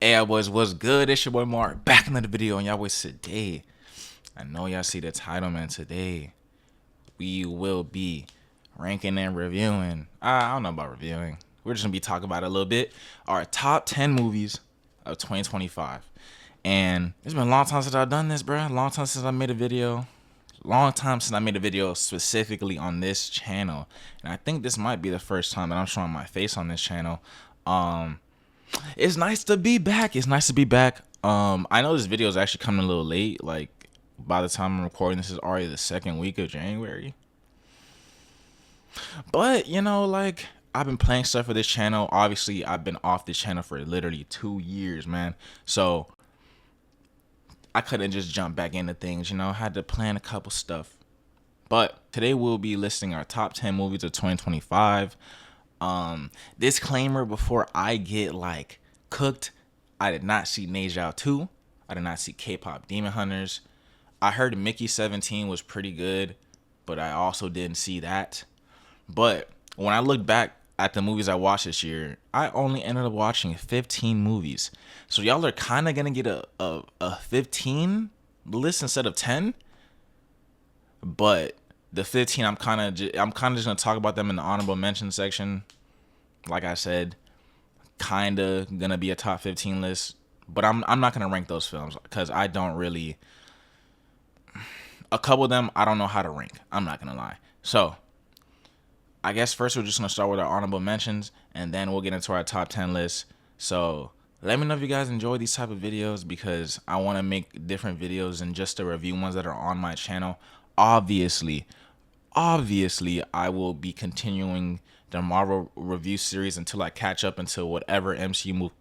Hey, y'all boys, what's good? It's your boy Mark back in another video, and y'all boys today. I know y'all see the title, man. Today we will be ranking and reviewing. I don't know about reviewing. We're just gonna be talking about it a little bit. Our top 10 movies of 2025. And it's been a long time since I've done this, bro. Long time since I made a video. Long time since I made a video specifically on this channel. And I think this might be the first time that I'm showing my face on this channel. It's nice to be back. It's nice to be back. I know this video is actually coming a little late. Like, by the time I'm recording, this is already the second week of January. But, like, I've been playing stuff for this channel. Obviously, I've been off this channel for literally 2 years, man. So, I couldn't just jump back into things, I had to plan a couple stuff. But today we'll be listing our top 10 movies of 2025. Disclaimer before I get like cooked, I did not see Ne Zha 2. I did not see K-pop Demon Hunters. I heard Mickey 17 was pretty good, but I also didn't see that. But when I look back at the movies I watched this year, I only ended up watching 15 movies. So y'all are kind of gonna get a 15 list instead of 10. But the 15, I'm kind of just gonna talk about them in the honorable mention section. Like I said, kind of gonna be a top 15 list, but I'm not gonna rank those films because I don't really. A couple of them I don't know how to rank. I'm not gonna lie. So I guess first we're just gonna start with our honorable mentions, and then we'll get into our top 10 list. So let me know if you guys enjoy these type of videos because I want to make different videos than just the review ones that are on my channel. Obviously, I will be continuing the Marvel review series until I catch up to whatever MCU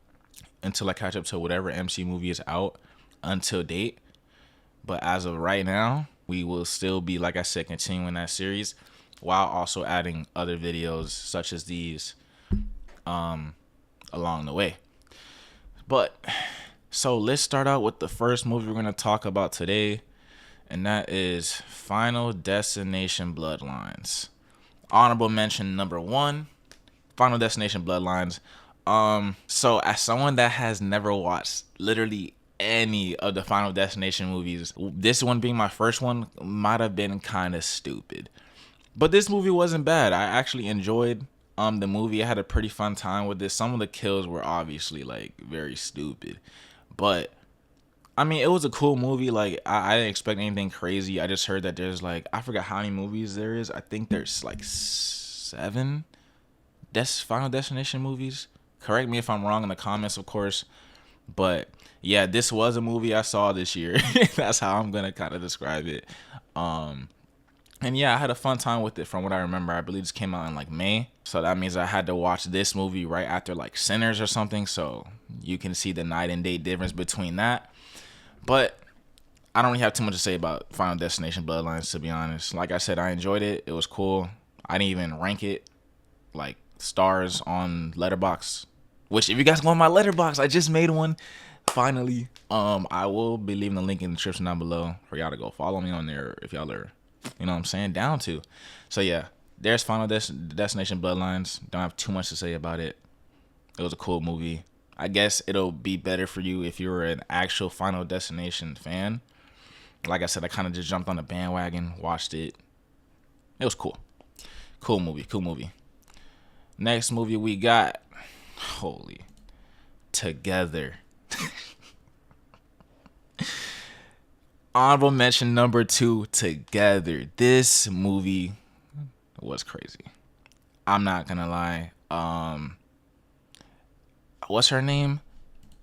movie is out until date. But as of right now, we will still be, like I said, continuing that series while also adding other videos such as these along the way. But so let's start out with the first movie we're going to talk about today, and that is Final Destination Bloodlines. Honorable mention number 1, Final Destination Bloodlines. So as someone that has never watched literally any of the Final Destination movies, this one being my first one might have been kind of stupid. But this movie wasn't bad. I actually enjoyed the movie. I had a pretty fun time with this. Some of the kills were obviously like very stupid, but I mean, it was a cool movie. Like, I didn't expect anything crazy. I just heard that there's like, I forgot how many movies there is. I think there's like 7 Final Destination movies. Correct me if I'm wrong in the comments, of course. But yeah, this was a movie I saw this year. That's how I'm gonna kind of describe it. And yeah, I had a fun time with it from what I remember. I believe this came out in like May. So that means I had to watch this movie right after like Sinners or something. So you can see the night and day difference between that. But I don't really have too much to say about Final Destination Bloodlines, to be honest. Like I said, I enjoyed it. It was cool. I didn't even rank it like stars on Letterboxd. Which, if you guys go on my Letterboxd, I just made one. Finally. I will be leaving the link in the description down below for y'all to go follow me on there if y'all are, what I'm saying, down to. So yeah, there's Final Destination Bloodlines. Don't have too much to say about it. It was a cool movie. I guess it'll be better for you if you're an actual Final Destination fan. Like I said, I kind of just jumped on the bandwagon, watched it. It was cool. Cool movie. Next movie we got, holy, Together. Honorable mention number 2, Together. This movie was crazy. I'm not gonna lie. What's her name?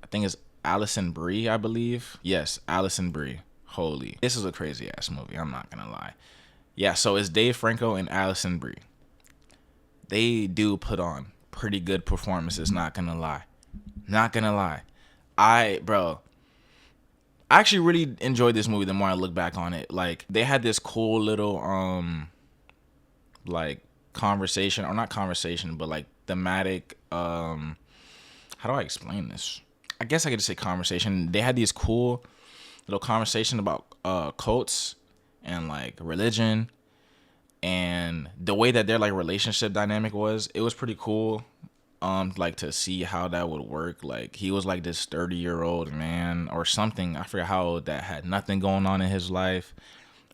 I think it's Alison Brie, I believe. Yes, Alison Brie. Holy, this is a crazy ass movie. I'm not gonna lie. Yeah, so it's Dave Franco and Alison Brie. They do put on pretty good performances. Not gonna lie. I actually really enjoyed this movie the more I look back on it. Like, they had this cool little like conversation, or not conversation, but like thematic how do I explain this? I guess I could just say conversation. They had these cool little conversation about cults and like religion, and the way that their like relationship dynamic was, it was pretty cool. like to see how that would work. Like he was like this 30-year-old man or something. I forget how old, that had nothing going on in his life,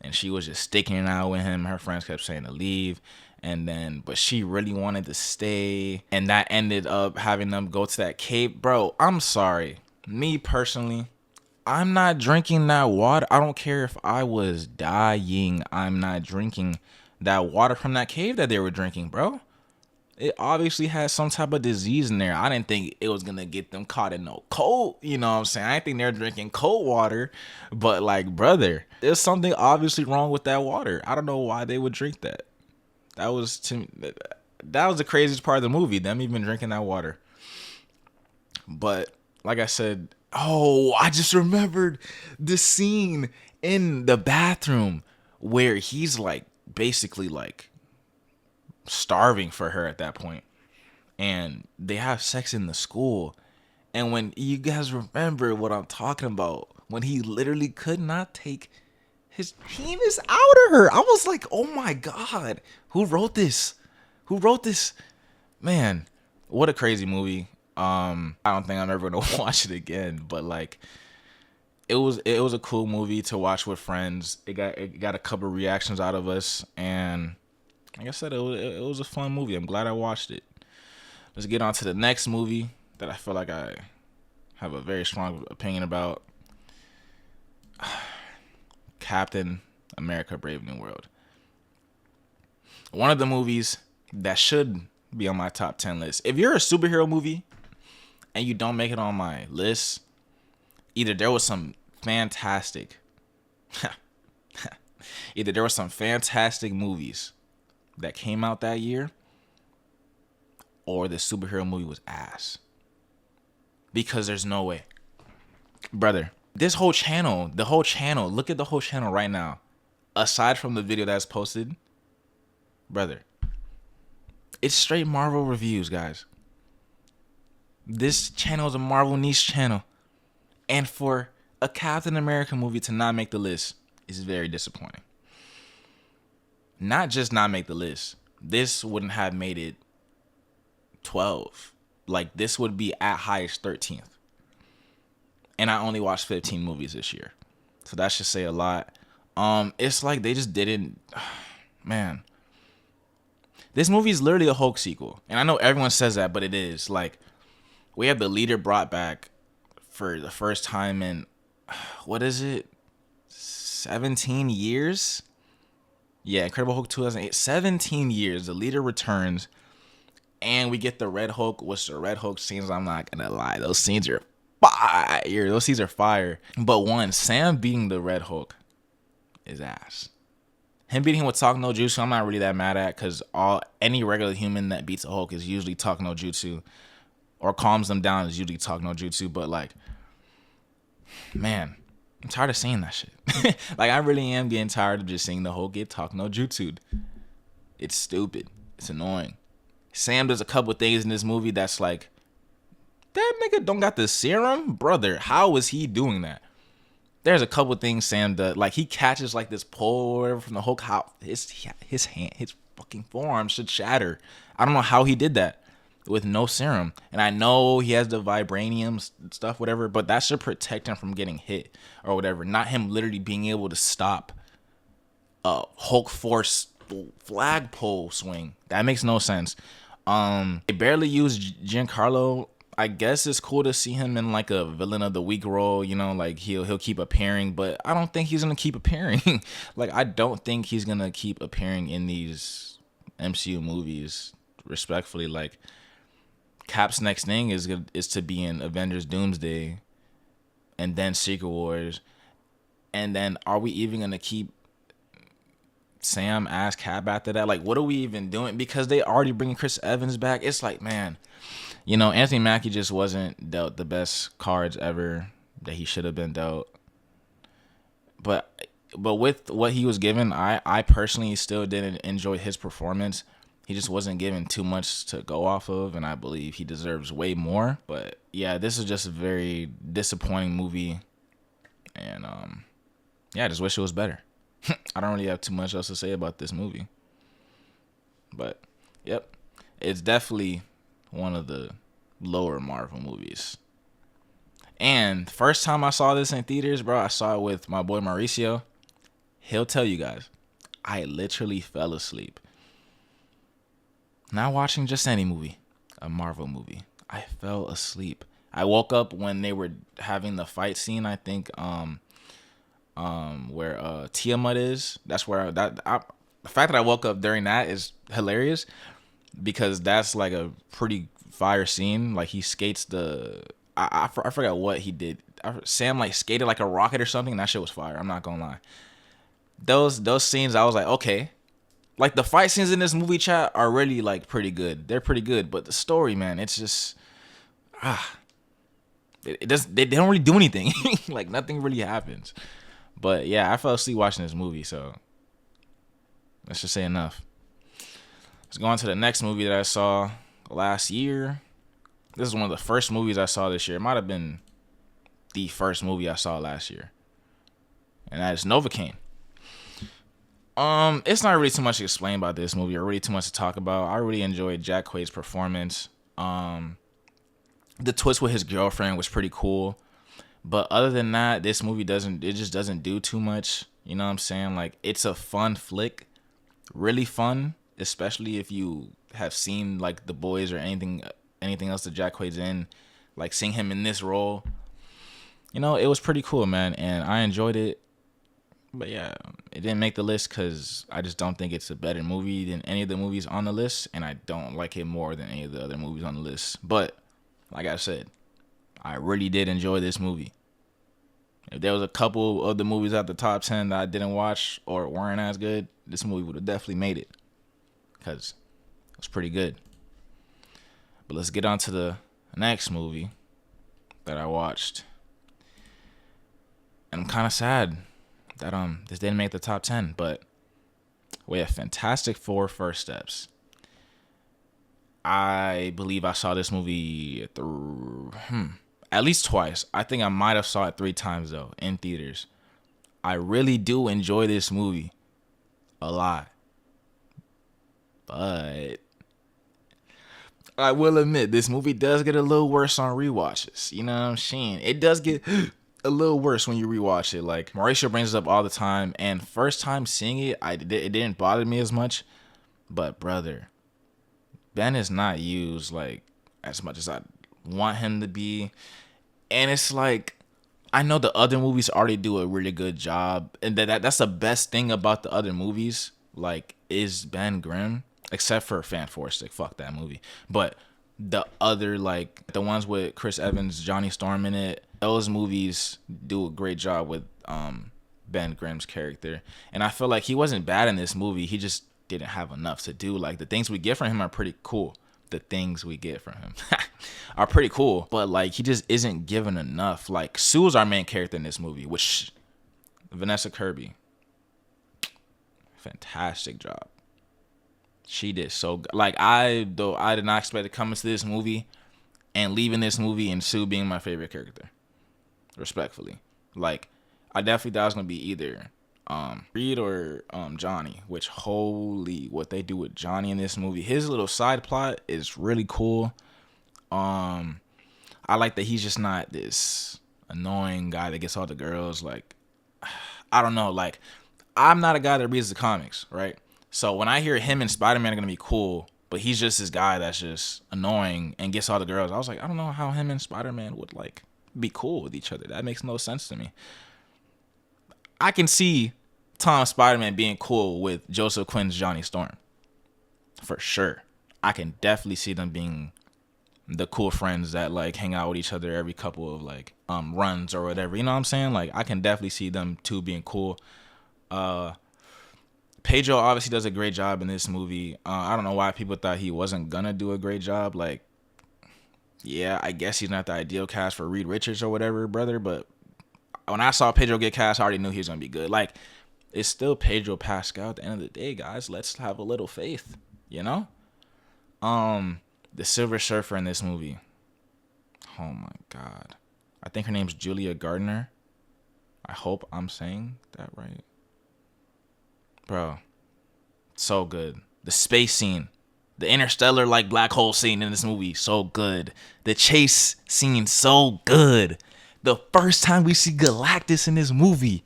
and she was just sticking it out with him. Her friends kept saying to leave, and then but she really wanted to stay, and that ended up having them go to that cave. Bro, I'm sorry. Me personally, I'm not drinking that water. I don't care if I was dying. I'm not drinking that water from that cave that they were drinking, bro. It obviously has some type of disease in there. I didn't think it was gonna get them caught in no cold. You know what I'm saying? I didn't think they're drinking cold water, but like, brother, there's something obviously wrong with that water. I don't know why they would drink that. That was to me, that was the craziest part of the movie. Them even drinking that water. But like I said, oh, I just remembered the scene in the bathroom where he's like basically like starving for her at that point, and they have sex in the school. And when you guys remember what I'm talking about, when he literally could not take his penis out of her, I was like, oh my god, who wrote this? Who wrote this? Man, what a crazy movie. I don't think I'm ever gonna watch it again, but like it was a cool movie to watch with friends. It got a couple reactions out of us, and like I said, it was a fun movie. I'm glad I watched it. Let's get on to the next movie that I feel like I have a very strong opinion about. Captain America: Brave New World. One of the movies that should be on my top 10 list. If you're a superhero movie and you don't make it on my list, either there was some fantastic movies that came out that year, or the superhero movie was ass. Because there's no way. Brother, this whole channel, look at the whole channel right now. Aside from the video that's posted, brother, it's straight Marvel reviews, guys. This channel is a Marvel niche channel. And for a Captain America movie to not make the list is very disappointing. Not just not make the list. This wouldn't have made it 12. Like, this would be at highest 13th. And I only watched 15 movies this year. So that should say a lot. It's like they just didn't... Man. This movie is literally a Hulk sequel. And I know everyone says that, but it is. Like, we have the leader brought back for the first time in... What is it? 17 years? Yeah, Incredible Hulk 2008. 17 years. The leader returns. And we get the Red Hulk, which the Red Hulk scenes, I'm not going to lie. Those scenes are fire. Those scenes are fire. But one, Sam beating the Red Hulk is ass. Him beating him with Talk No Jutsu, I'm not really that mad at, because any regular human that beats a Hulk is usually Talk No Jutsu, or calms them down is usually Talk No Jutsu. But like, man, I'm tired of seeing that shit. Like, I really am getting tired of just seeing the Hulk get Talk No Jutsu. It's stupid. It's annoying. Sam does a couple things in this movie that's like, that nigga don't got the serum? Brother, how is he doing that? There's a couple things Sam does. Like, he catches like this pole or whatever from the Hulk. How his hand, his fucking forearm should shatter. I don't know how he did that with no serum. And I know he has the vibranium stuff, whatever, but that should protect him from getting hit or whatever. Not him literally being able to stop a Hulk Force flagpole swing. That makes no sense. They barely used Giancarlo. I guess it's cool to see him in like a villain of the week role, you know, like he'll keep appearing, but I don't think he's gonna keep appearing. Like, I don't think he's gonna keep appearing in these MCU movies, respectfully. Like, Cap's next thing is to be in Avengers Doomsday, and then Secret Wars, and then are we even gonna keep Sam as Cap after that? Like, what are we even doing? Because they already bringing Chris Evans back. It's like, man, you know, Anthony Mackie just wasn't dealt the best cards ever that he should have been dealt. But with what he was given, I personally still didn't enjoy his performance. He just wasn't given too much to go off of, and I believe he deserves way more. But yeah, this is just a very disappointing movie, and yeah, I just wish it was better. I don't really have too much else to say about this movie. But, yep, it's definitely one of the lower Marvel movies. And first time I saw this in theaters, bro, I saw it with my boy Mauricio. He'll tell you guys, I literally fell asleep. Not watching just any movie, a Marvel movie. I fell asleep. I woke up when they were having the fight scene. I think where Tiamat is. That's where the fact that I woke up during that is hilarious because that's like a pretty fire scene. Like he skates I forgot what he did. Sam like skated like a rocket or something, and that shit was fire. I'm not gonna lie. Those scenes, I was like, okay. Like the fight scenes in this movie, chat, are really like pretty good. They're pretty good, but the story, man, it's just it does. They don't really do anything. Like nothing really happens. But yeah, I fell asleep watching this movie, so let's just say enough. Let's go on to the next movie that I saw last year. This is one of the first movies I saw this year. It might have been the first movie I saw last year, and that is Novocaine. It's not really too much to explain about this movie or really too much to talk about. I really enjoyed Jack Quaid's performance. The twist with his girlfriend was pretty cool. But other than that, this movie just doesn't do too much. You know what I'm saying? Like, it's a fun flick. Really fun, especially if you have seen like The Boys or anything else that Jack Quaid's in. Like seeing him in this role. You know, it was pretty cool, man, and I enjoyed it. But yeah, it didn't make the list because I just don't think it's a better movie than any of the movies on the list, and I don't like it more than any of the other movies on the list. But like I said, I really did enjoy this movie. If there was a couple of the movies at the top 10 that I didn't watch or weren't as good, this movie would have definitely made it because it was pretty good. But let's get on to the next movie that I watched. And I'm kind of sad that this didn't make the top 10, but we have Fantastic Four First Steps. I believe I saw this movie at least twice. I think I might have saw it 3 times though in theaters. I really do enjoy this movie a lot. But I will admit this movie does get a little worse on rewatches. You know what I'm saying? It does get a little worse when you rewatch it. Like Mauricio brings it up all the time, and first time seeing it, it didn't bother me as much. But brother, Ben is not used like as much as I want him to be, and it's like I know the other movies already do a really good job, and that's the best thing about the other movies. Like is Ben Grimm, except for Fantastic. Fuck that movie, but. The other, like the ones with Chris Evans, Johnny Storm in it, those movies do a great job with Ben Grimm's character. And I feel like he wasn't bad in this movie. He just didn't have enough to do. Like the things we get from him are pretty cool. The things we get from him are pretty cool. But like he just isn't given enough. Like Sue's our main character in this movie, which Vanessa Kirby. Fantastic job. She did so good. Like I did not expect to come into this movie and leaving this movie and Sue being my favorite character. Respectfully. Like I definitely thought it was gonna be either Reed or Johnny, which holy what they do with Johnny in this movie. His little side plot is really cool. I like that he's just not this annoying guy that gets all the girls. Like I don't know, like I'm not a guy that reads the comics, right? So when I hear him and Spider-Man are going to be cool, but he's just this guy that's just annoying and gets all the girls, I was like, I don't know how him and Spider-Man would like be cool with each other. That makes no sense to me. I can see Tom Spider-Man being cool with Joseph Quinn's Johnny Storm. For sure. I can definitely see them being the cool friends that like hang out with each other every couple of like runs or whatever. You know what I'm saying? Like I can definitely see them two being cool. Pedro obviously does a great job in this movie. I don't know why people thought he wasn't gonna do a great job. Like, yeah, I guess he's not the ideal cast for Reed Richards or whatever, brother. But when I saw Pedro get cast, I already knew he was gonna be good. Like, it's still Pedro Pascal at the end of the day, guys. Let's have a little faith, you know? The Silver Surfer in this movie. Oh my God. I think her name's Julia Gardner. I hope I'm saying that right. Bro, so good. The space scene The interstellar like black hole scene in this movie, so good. The chase scene, so good. The first time we see Galactus in this movie,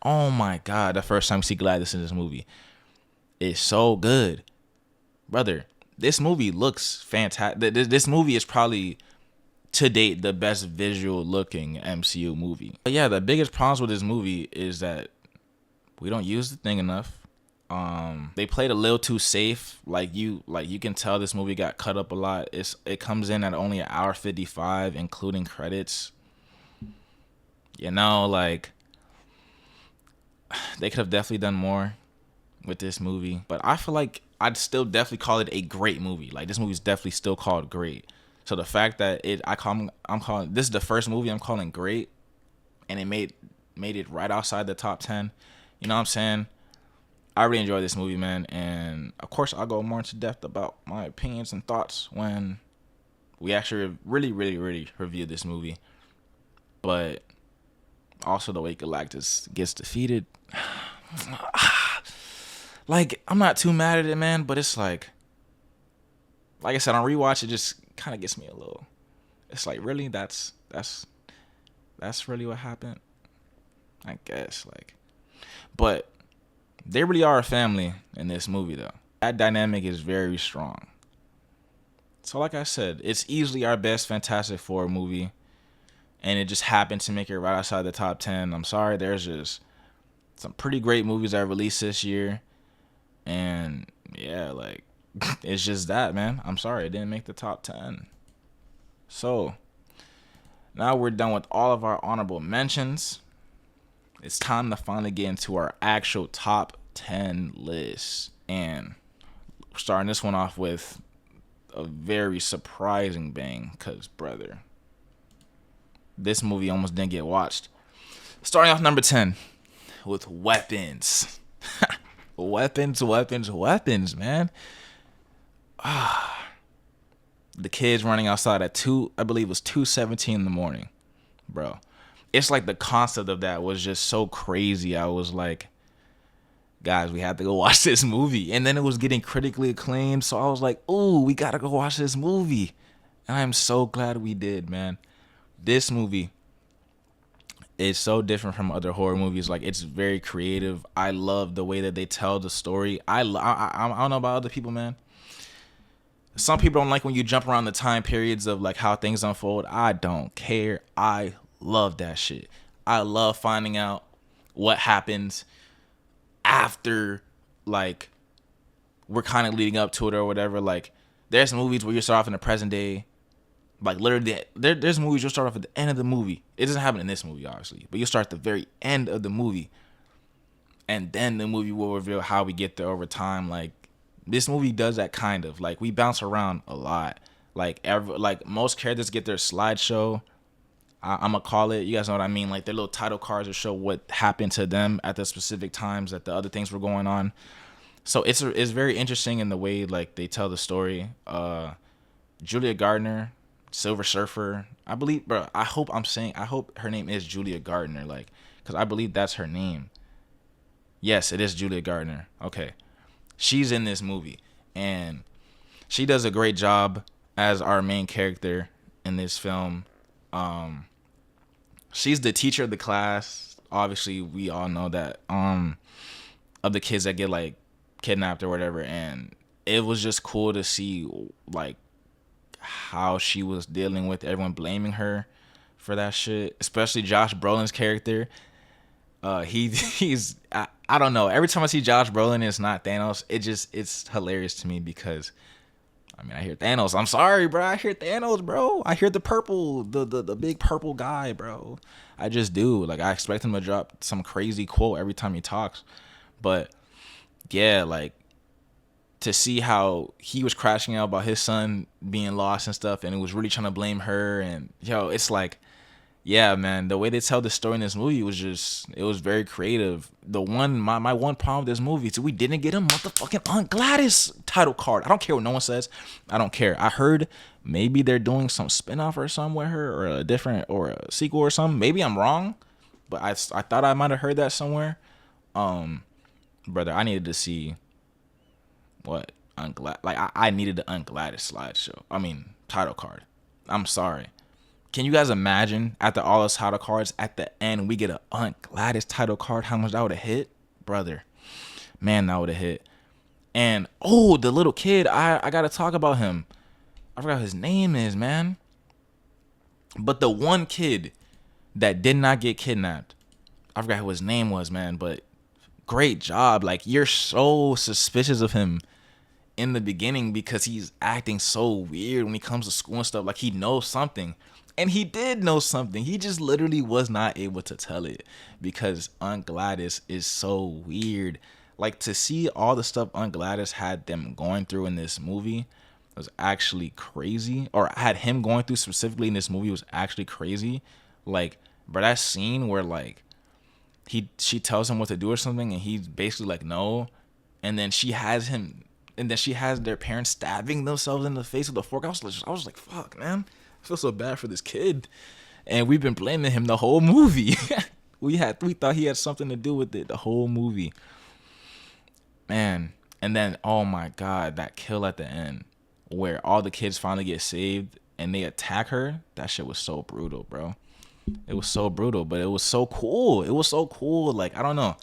oh my god, the first time we see Galactus in this movie is so good. Brother, this movie looks fantastic. This movie is probably to date the best visual looking MCU movie. But yeah, the biggest problems with this movie is that we don't use the thing enough. They played a little too safe. Like you can tell this movie got cut up a lot. It comes in at only 1:55, including credits. You know, like they could have definitely done more with this movie. But I feel like I'd still definitely call it a great movie. Like this movie's definitely still called great. So the fact that I'm calling this is the first movie I'm calling great, and it made it right outside the top 10. You know what I'm saying? I really enjoy this movie, man, and of course I'll go more into depth about my opinions and thoughts when we actually really review this movie. But also the way Galactus gets defeated, like I'm not too mad at it, man, but it's like I said, on rewatch it just kind of gets me a little. It's like, really, that's really what happened, I guess, like, but they really are a family in this movie, though. That dynamic is very strong. So like I said, it's easily our best Fantastic Four movie, and it just happened to make it right outside the top 10. I'm sorry, there's just some pretty great movies that released this year, and yeah, like, it's just that, man. I'm sorry, it didn't make the top 10. So now we're done with all of our honorable mentions. It's time to finally get into our actual top 10 list. And starting this one off with a very surprising bang, because, brother, this movie almost didn't get watched. Starting off number 10 with Weapons. Weapons, man. The kids running outside at 2:17 in the morning, bro. It's like the concept of that was just so crazy. I was like, guys, we have to go watch this movie. And then it was getting critically acclaimed. So I was like, ooh, we got to go watch this movie. And I'm so glad we did, man. This movie is so different from other horror movies. Like, it's very creative. I love the way that they tell the story. I don't know about other people, man. Some people don't like when you jump around the time periods of like how things unfold. I don't care. I love that shit. I love finding out what happens after, like, we're kind of leading up to it or whatever. Like, there's movies where you start off in the present day. Like, literally, there's movies you'll start off at the end of the movie. It doesn't happen in this movie, obviously, but you'll start at the very end of the movie, and then the movie will reveal how we get there over time. Like, this movie does that kind of. Like, we bounce around a lot. Like, most characters get their slideshow. I'm gonna call it. You guys know what I mean? Like, their little title cards will show what happened to them at the specific times that the other things were going on. So it's very interesting in the way like they tell the story. Julia Gardner, Silver Surfer, I believe, bro. I hope her name is Julia Gardner, like, because I believe that's her name. Yes, it is Julia Gardner. Okay. She's in this movie, and she does a great job as our main character in this film. She's the teacher of the class. Obviously, we all know that, of the kids that get like kidnapped or whatever, and it was just cool to see like how she was dealing with everyone blaming her for that shit, especially Josh Brolin's character. He's I don't know. Every time I see Josh Brolin and it's not Thanos, it's hilarious to me because, I mean, I hear Thanos. I'm sorry, bro. I hear Thanos, bro. I hear the purple, the big purple guy, bro. I just do. Like, I expect him to drop some crazy quote every time he talks. But yeah, like, to see how he was crashing out about his son being lost and stuff, and it was really trying to blame her, and it's like, yeah, man, the way they tell the story in this movie was it was very creative. My one problem with this movie is we didn't get a motherfucking Aunt Gladys title card. I don't care what no one says. I don't care. I heard maybe they're doing some spinoff or something with her, or a sequel or something. Maybe I'm wrong, but I thought I might have heard that somewhere. Brother, I needed to see I needed the Ungladys slideshow. I mean, title card. I'm sorry. Can you guys imagine after all those title cards, at the end we get a Ungladys title card? How much that would have hit, brother? Man, that would have hit. And the little kid, I gotta talk about him. I forgot what his name is, man. But the one kid that did not get kidnapped, I forgot who his name was, man. But great job. Like, you're so suspicious of him in the beginning because he's acting so weird when he comes to school and stuff. Like, he knows something. And he did know something. He just literally was not able to tell it because Aunt Gladys is so weird. Like, to see all the stuff Aunt Gladys had them going through in this movie was actually crazy. Or had him going through specifically in this movie was actually crazy. Like, bro, that scene where, like, she tells him what to do or something and he's basically like, no. And then she has their parents stabbing themselves in the face with a fork. I was like, fuck, man. I feel so bad for this kid. And we've been blaming him the whole movie. we thought he had something to do with it the whole movie. Man. And then, oh my God, that kill at the end where all the kids finally get saved and they attack her. That shit was so brutal, bro. It was so brutal, but it was so cool. It was so cool. Like, I don't know.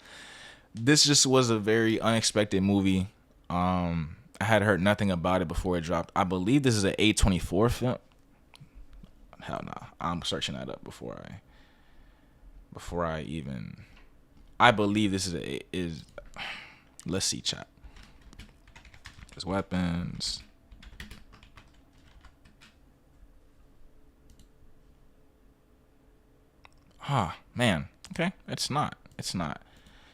This just was a very unexpected movie. I had heard nothing about it before it dropped. I believe this is an A24 film. Hell no. I'm searching that up before I even. I believe this is. Let's see, chat. There's weapons. Man. Okay. It's not.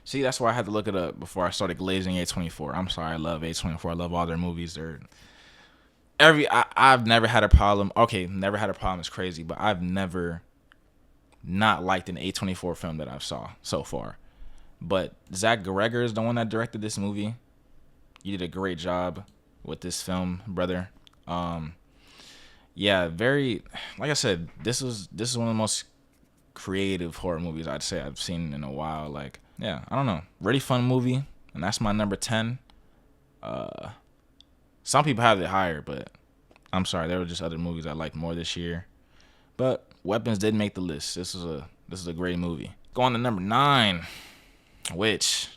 See, that's why I had to look it up before I started glazing A24. I'm sorry. I love A24. I love all their movies. I've never had a problem. Okay, never had a problem is crazy, but I've never not liked an A24 film that I've saw so far. But Zach Gregor is the one that directed this movie. You did a great job with this film, brother. Yeah, very, like I said, this is one of the most creative horror movies I'd say I've seen in a while. Like, yeah, I don't know, really fun movie, and that's my number 10. Some people have it higher, but I'm sorry, there were just other movies I liked more this year. But Weapons did make the list. This is a great movie. Going to number 9, which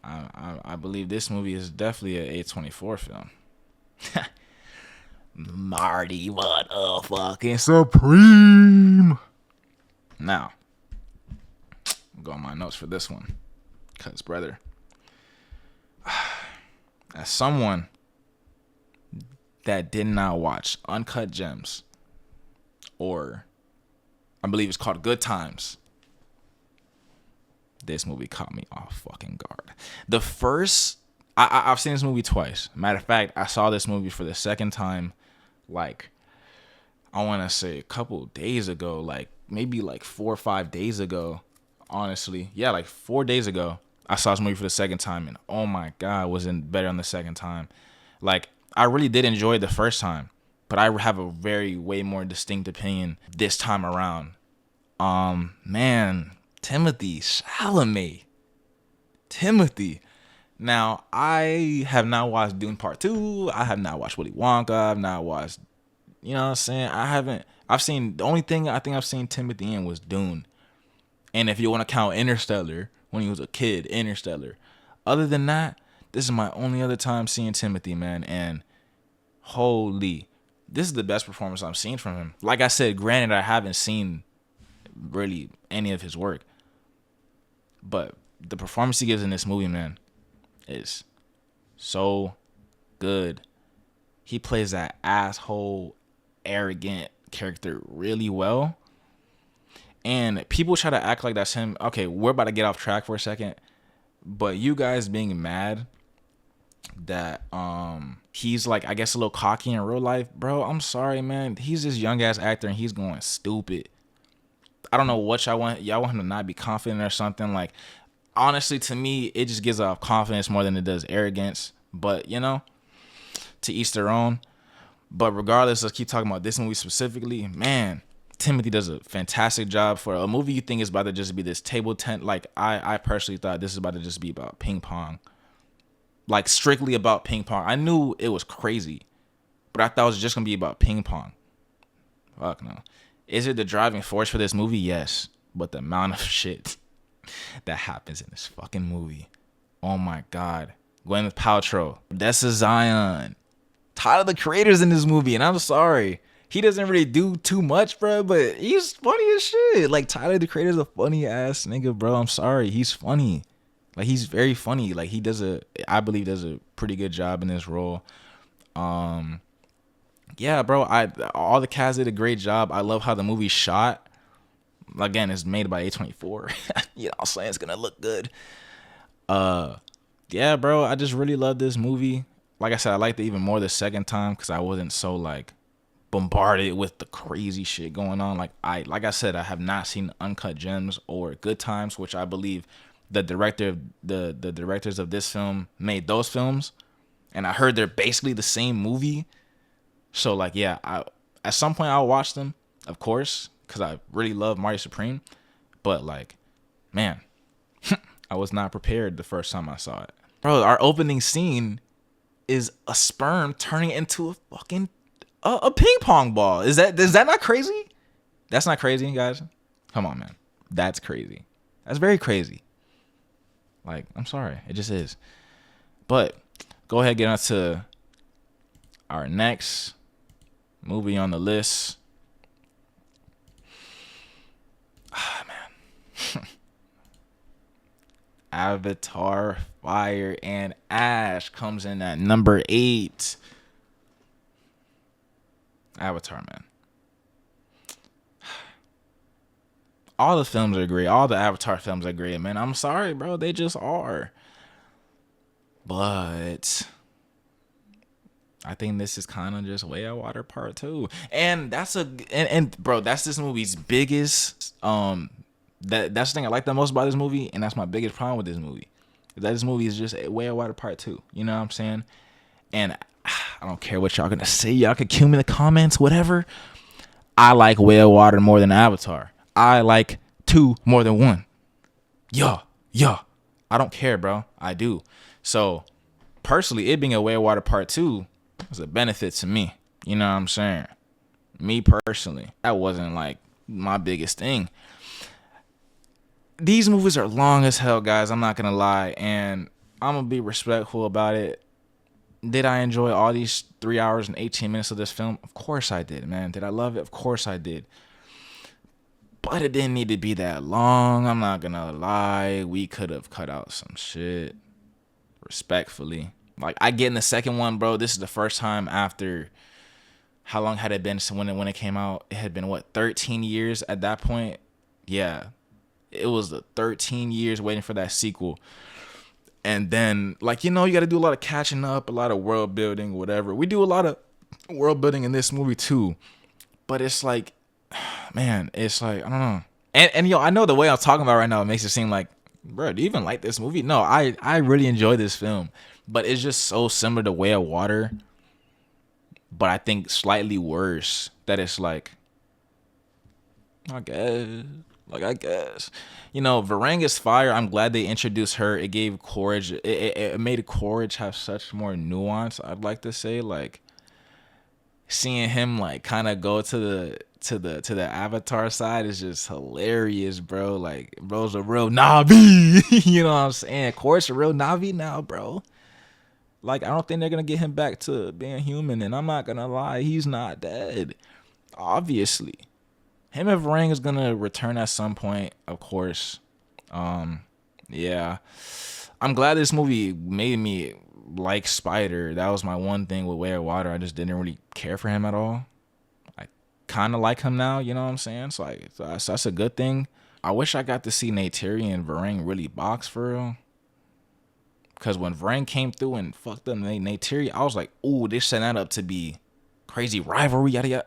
I believe this movie is definitely a A24 film. Marty, what a fucking supreme. Now, I'll go on my notes for this one. Because, brother, as someone that did not watch Uncut Gems, or I believe it's called Good Times, this movie caught me off fucking guard. The first, I've seen this movie twice. Matter of fact, I saw this movie for the second time, like, I want to say a couple days ago, like maybe like 4 or 5 days ago, honestly. Yeah, like 4 days ago, I saw this movie for the second time, and oh my God, was it better on the second time. Like, I really did enjoy it the first time, but I have a way more distinct opinion this time around. Man, Timothée Chalamet. Now, I have not watched Dune Part 2. I have not watched Willy Wonka. I've not watched, you know what I'm saying? The only thing I think I've seen Timothy in was Dune. And if you want to count Interstellar, when he was a kid, Interstellar. Other than that, this is my only other time seeing Timothy, man. And holy, this is the best performance I've seen from him. Like I said, granted, I haven't seen really any of his work. But the performance he gives in this movie, man, is so good. He plays that asshole, arrogant character really well. And people try to act like that's him. Okay, we're about to get off track for a second. But you guys being mad that he's like, I guess, a little cocky in real life, bro, I'm sorry, man. He's this young ass actor and he's going stupid. I don't know what y'all want. Y'all want him to not be confident or something. Like, honestly, to me, it just gives off confidence more than it does arrogance. But, you know, to each their own. But regardless, let's keep talking about this movie specifically. Man, Timothy does a fantastic job for a movie you think is about to just be this table tent. Like, I personally thought this is about to just be about ping pong. like strictly about ping pong. I knew it was crazy, but I thought it was just gonna be about ping pong. Fuck no. Is it the driving force for this movie? Yes, but the amount of shit that happens in this fucking movie. Oh my god. Gwyneth Paltrow, Dessa Zion, Tyler the Creator's in this movie, and I'm sorry. He doesn't really do too much, bro, but he's funny as shit. Like, Tyler the Creator's a funny ass nigga, bro. I'm sorry. He's funny. Like, he's very funny. Like, I believe does a pretty good job in this role. Yeah, bro. All the cast did a great job. I love how the movie's shot. Again, it's made by A24. You know what I'm saying? It's gonna look good. Yeah, bro. I just really love this movie. Like I said, I liked it even more the second time because I wasn't so like bombarded with the crazy shit going on. Like I said, I have not seen Uncut Gems or Good Times, which I believe the directors of this film made those films, and I heard they're basically the same movie. So like, yeah, at some point I'll watch them, of course, because I really love Marty Supreme. But like, man, I was not prepared the first time I saw it. Bro, our opening scene is a sperm turning into a fucking a ping pong ball. Is that not crazy? That's not crazy, guys. Come on, man. That's crazy. That's very crazy. Like, I'm sorry. It just is. But go ahead and get on to our next movie on the list. Ah, man. Avatar Fire and Ash comes in at number 8. Avatar, man. All the films are great. All the Avatar films are great, man. I'm sorry, bro. They just are. But I think this is kind of just Way of Water Part 2. And that's bro, that's this movie's biggest that's the thing I like the most about this movie, and that's my biggest problem with this movie. That this movie is just Way of Water Part 2. You know what I'm saying? And I don't care what y'all gonna say. Y'all can kill me in the comments, whatever. I like Way of Water more than Avatar. I like 2 more than 1. Yeah. I don't care, bro. I do. So, personally, it being a Way of Water Part 2 was a benefit to me. You know what I'm saying? Me personally, that wasn't like my biggest thing. These movies are long as hell, guys. I'm not gonna lie, and I'm gonna be respectful about it. Did I enjoy all these 3 hours and 18 minutes of this film? Of course I did, man. Did I love it? Of course I did. But it didn't need to be that long. I'm not gonna lie. We could have cut out some shit. Respectfully. Like, I get in the second one, bro. This is the first time after, how long had it been when it came out? It had been, what, 13 years at that point? Yeah. It was the 13 years waiting for that sequel. And then, like, you know, you got to do a lot of catching up, a lot of world building, whatever. We do a lot of world building in this movie, too. But it's like, man, it's like, I don't know. And yo, I know the way I'm talking about right now, it makes it seem like, bro, do you even like this movie? No, I really enjoy this film. But it's just so similar to Way of Water. But I think slightly worse. That it's like, I guess. You know, Varangus Fire, I'm glad they introduced her. It gave Courage, it made Courage have such more nuance, I'd like to say. Like, seeing him like kind of go to the Avatar side is just hilarious, bro. Like, bro's a real Navi. You know what I'm saying? Courage a real Navi now, bro. Like, I don't think they're gonna get him back to being human, and I'm not gonna lie, he's not dead. Obviously. Him and Varang is gonna return at some point, of course. Yeah. I'm glad this movie made me like Spider. That was my one thing with Way of Water. I just didn't really care for him at all. I kind of like him now, you know what I'm saying? So that's a good thing. I wish I got to see Neytiri and Varang really box for real. Because when Varang came through and fucked up Neytiri, I was like, ooh, they set that up to be crazy rivalry, yada yada.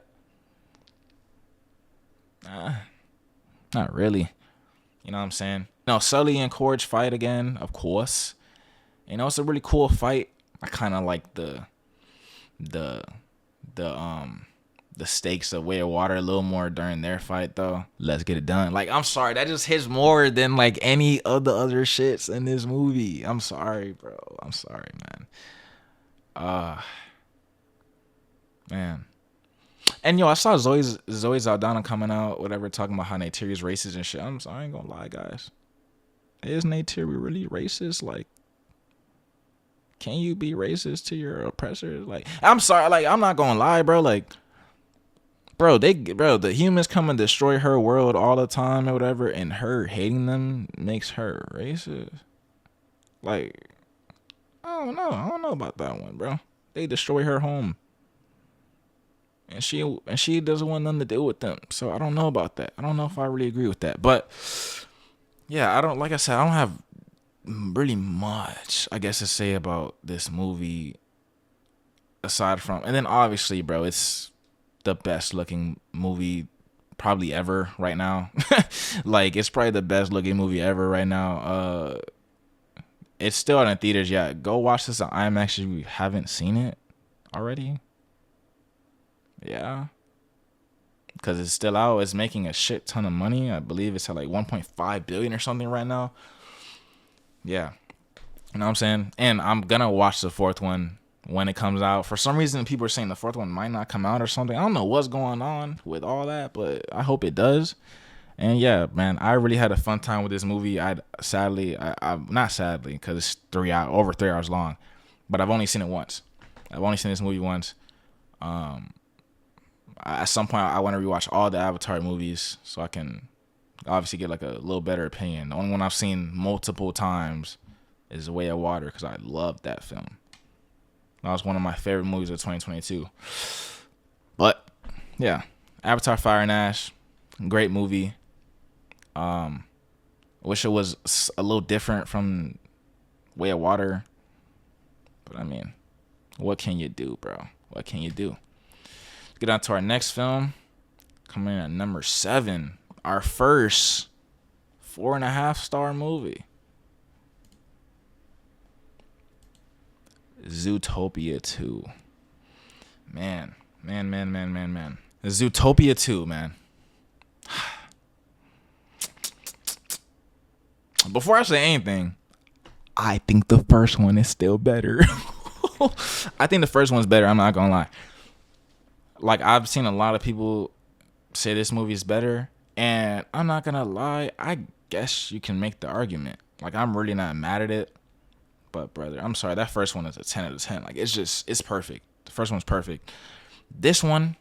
Not really. You know what I'm saying? No, Sully and Courage fight again, of course. You know, it's a really cool fight. I kind of like the the stakes of Way of Water a little more during their fight though. Let's get it done. Like, I'm sorry, that just hits more than like any of the other shits in this movie. I'm sorry, bro. I'm sorry, man. Man. And yo, I saw Zoe Saldana coming out, whatever, talking about how Neytiri's racist and shit. I ain't gonna lie, guys. Is Neytiri really racist? Like, can you be racist to your oppressors? Like, I'm sorry, like, I'm not gonna lie, bro. Like, the humans come and destroy her world all the time or whatever, and her hating them makes her racist. Like, I don't know about that one, bro. They destroy her home, and she doesn't want nothing to do with them. So I don't know about that. I don't know if I really agree with that. But yeah, like I said, I don't have really much, I guess, to say about this movie aside from, and then obviously, bro, it's the best looking movie probably ever right now. Like, it's probably the best looking movie ever right now. It's still out in theaters. Yeah, go watch this on IMAX if you haven't seen it already. Yeah, because it's still out. It's making a shit ton of money. I believe it's at like 1.5 billion or something right now. Yeah, you know what I'm saying? And I'm gonna watch the fourth one when it comes out. For some reason, people are saying the fourth one might not come out or something. I don't know what's going on with all that, but I hope it does. And yeah, man, I really had a fun time with this movie. I not sadly, because it's over 3 hours long, but I've only seen it once. I've only seen this movie once. At some point, I want to rewatch all the Avatar movies so I can obviously get like a little better opinion. The only one I've seen multiple times is Way of Water, because I love that film. That was one of my favorite movies of 2022. But yeah, Avatar: Fire and Ash, great movie. Wish it was a little different from Way of Water, but I mean, what can you do, bro? What can you do? Let's get on to our next film. Coming in at number 7, our first 4.5-star movie, Zootopia 2. Man. Zootopia 2, man. Before I say anything, I think the first one is still better. I think the first one's better. I'm not gonna lie. Like, I've seen a lot of people say this movie is better, and I'm not gonna lie. I guess you can make the argument. Like, I'm really not mad at it. But brother, I'm sorry. That first one is a 10 out of 10. Like, it's perfect. The first one's perfect. This one,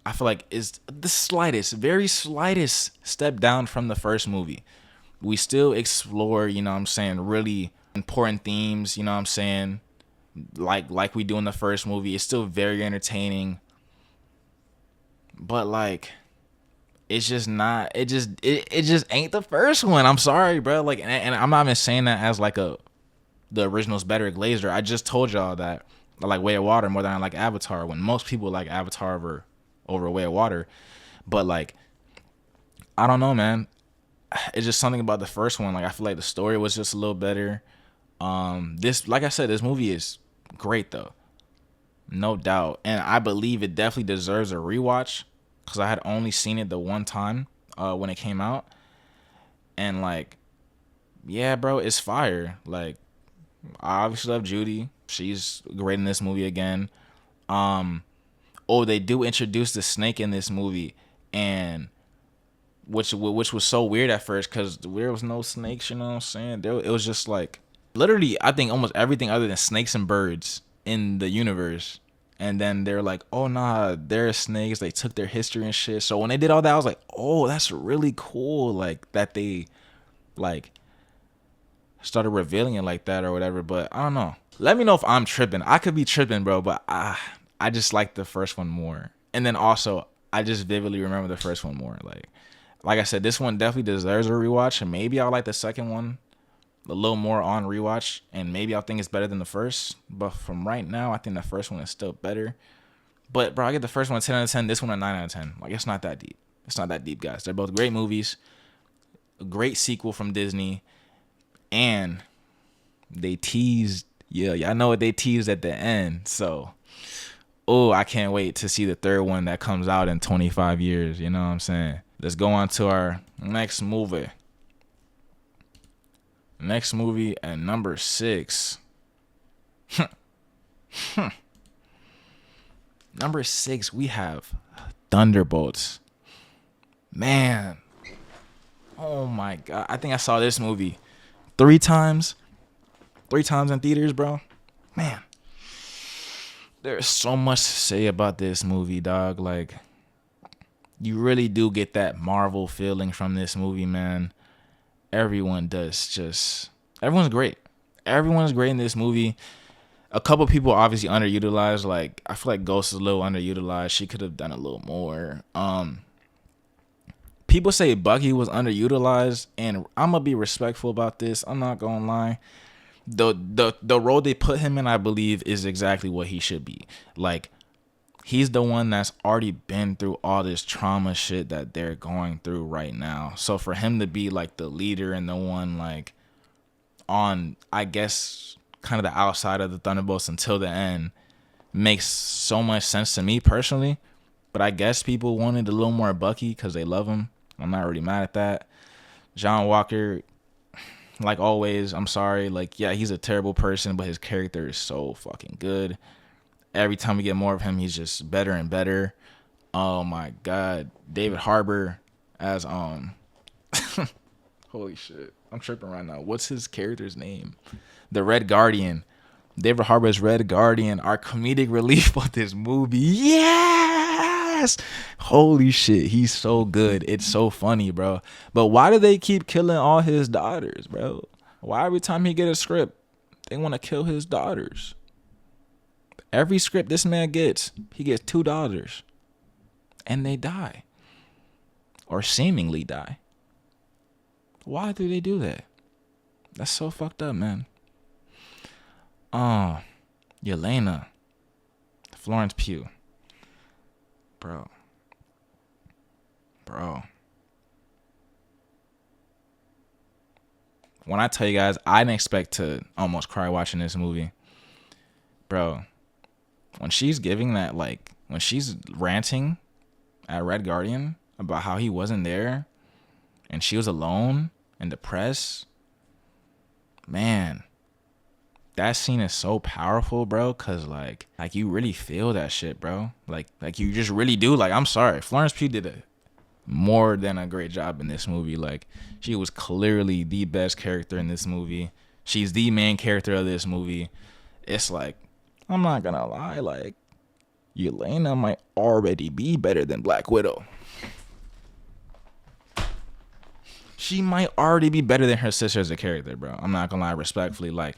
I feel like, is the very slightest step down from the first movie. We still explore, you know what I'm saying, really important themes, you know what I'm saying, like we do in the first movie. It's still very entertaining. But like, it's just not, it just ain't the first one. I'm sorry, bro. Like, and I'm not even saying that as like the original's better Glazer. I just told y'all that I like Way of Water more than I like Avatar, when most people like Avatar over Way of Water. But like, I don't know, man. It's just something about the first one. Like, I feel like the story was just a little better. This, like I said, this movie is great though, no doubt, and I believe it definitely deserves a rewatch, because I had only seen it the one time when it came out, and like, yeah, bro, it's fire. Like, I obviously love Judy. She's great in this movie again. They do introduce the snake in this movie, and which was so weird at first, because there was no snakes, you know what I'm saying? It was just like, literally, I think almost everything other than snakes and birds in the universe. And then they're like, oh nah, they're snakes. They took their history and shit. So when they did all that, I was like, oh, that's really cool. Like, that they like started revealing it like that or whatever. But I don't know. Let me know if I'm tripping. I could be tripping, bro. But I just like the first one more. And then also, I just vividly remember the first one more. Like I said, this one definitely deserves a rewatch, and maybe I'll like the second one a little more on rewatch, and maybe I'll think it's better than the first. But from right now, I think the first one is still better. But bro, I get the first one a 10 out of 10, this one a 9 out of 10. Like, it's not that deep. It's not that deep, guys. They're both great movies, a great sequel from Disney, and they teased, yeah, y'all know what they teased at the end. So Oh, I can't wait to see the third one that comes out in 25 years. You know what I'm saying? Let's go on to our next movie. Next movie at number 6. Number 6, we have Thunderbolts. Man. Oh my God. I think I saw this movie 3 times. 3 times in theaters, bro. Man. There's so much to say about this movie, dog. Like, you really do get that Marvel feeling from this movie, man. Everyone's great. Everyone's great in this movie. A couple people obviously underutilized. Like, I feel like Ghost is a little underutilized. She could have done a little more. People say Bucky was underutilized, and I'm gonna be respectful about this. I'm not gonna lie. The role they put him in, I believe, is exactly what he should be. Like, he's the one that's already been through all this trauma shit that they're going through right now. So for him to be like the leader and the one like on, I guess, kind of the outside of the Thunderbolts until the end makes so much sense to me personally. But I guess people wanted a little more Bucky because they love him. I'm not really mad at that. John Walker, like always, I'm sorry. Like, yeah, he's a terrible person, but his character is so fucking good. Every time we get more of him, he's just better and better. Oh my God. David Harbour as holy shit. I'm tripping right now. What's his character's name? The Red Guardian. David Harbour's Red Guardian, our comedic relief of this movie. Yes! Holy shit, he's so good. It's so funny, bro. But why do they keep killing all his daughters, bro? Why every time he get a script, they want to kill his daughters? Every script this man gets, he gets 2 daughters. And they die. Or seemingly die. Why do they do that? That's so fucked up, man. Yelena. Florence Pugh. Bro. When I tell you guys, I didn't expect to almost cry watching this movie. Bro. When she's giving that, like, when she's ranting at Red Guardian about how he wasn't there and she was alone and depressed, man, that scene is so powerful, bro, because, like you really feel that shit, bro. Like you just really do. Like, I'm sorry. Florence Pugh did a more than a great job in this movie. Like, she was clearly the best character in this movie. She's the main character of this movie. It's like, I'm not gonna lie, like, Yelena might already be better than Black Widow. She might already be better than her sister as a character, bro. I'm not gonna lie, respectfully. Like,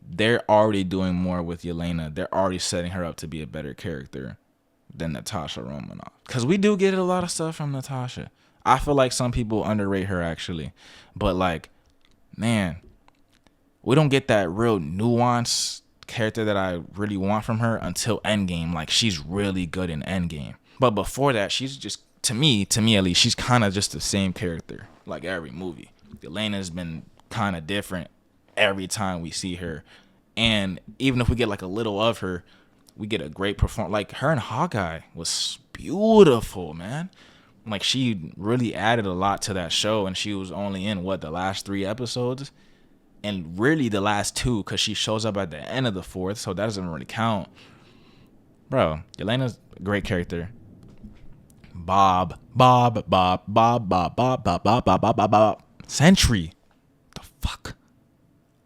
they're already doing more with Yelena. They're already setting her up to be a better character than Natasha Romanoff. Because we do get a lot of stuff from Natasha. I feel like some people underrate her, actually. But, like, man, we don't get that real nuance character that I really want from her until Endgame. Like, she's really good in Endgame. But before that, she's just, to me at least, she's kind of just the same character, like every movie. Yelena's been kind of different every time we see her. And even if we get like a little of her, we get a great performance. Like, her and Hawkeye was beautiful, man. Like, she really added a lot to that show, and she was only in, the last 3 episodes? And really the last 2, because she shows up at the end of the 4th, so that doesn't really count. Bro, Yelena's a great character. Bob. Sentry. The fuck?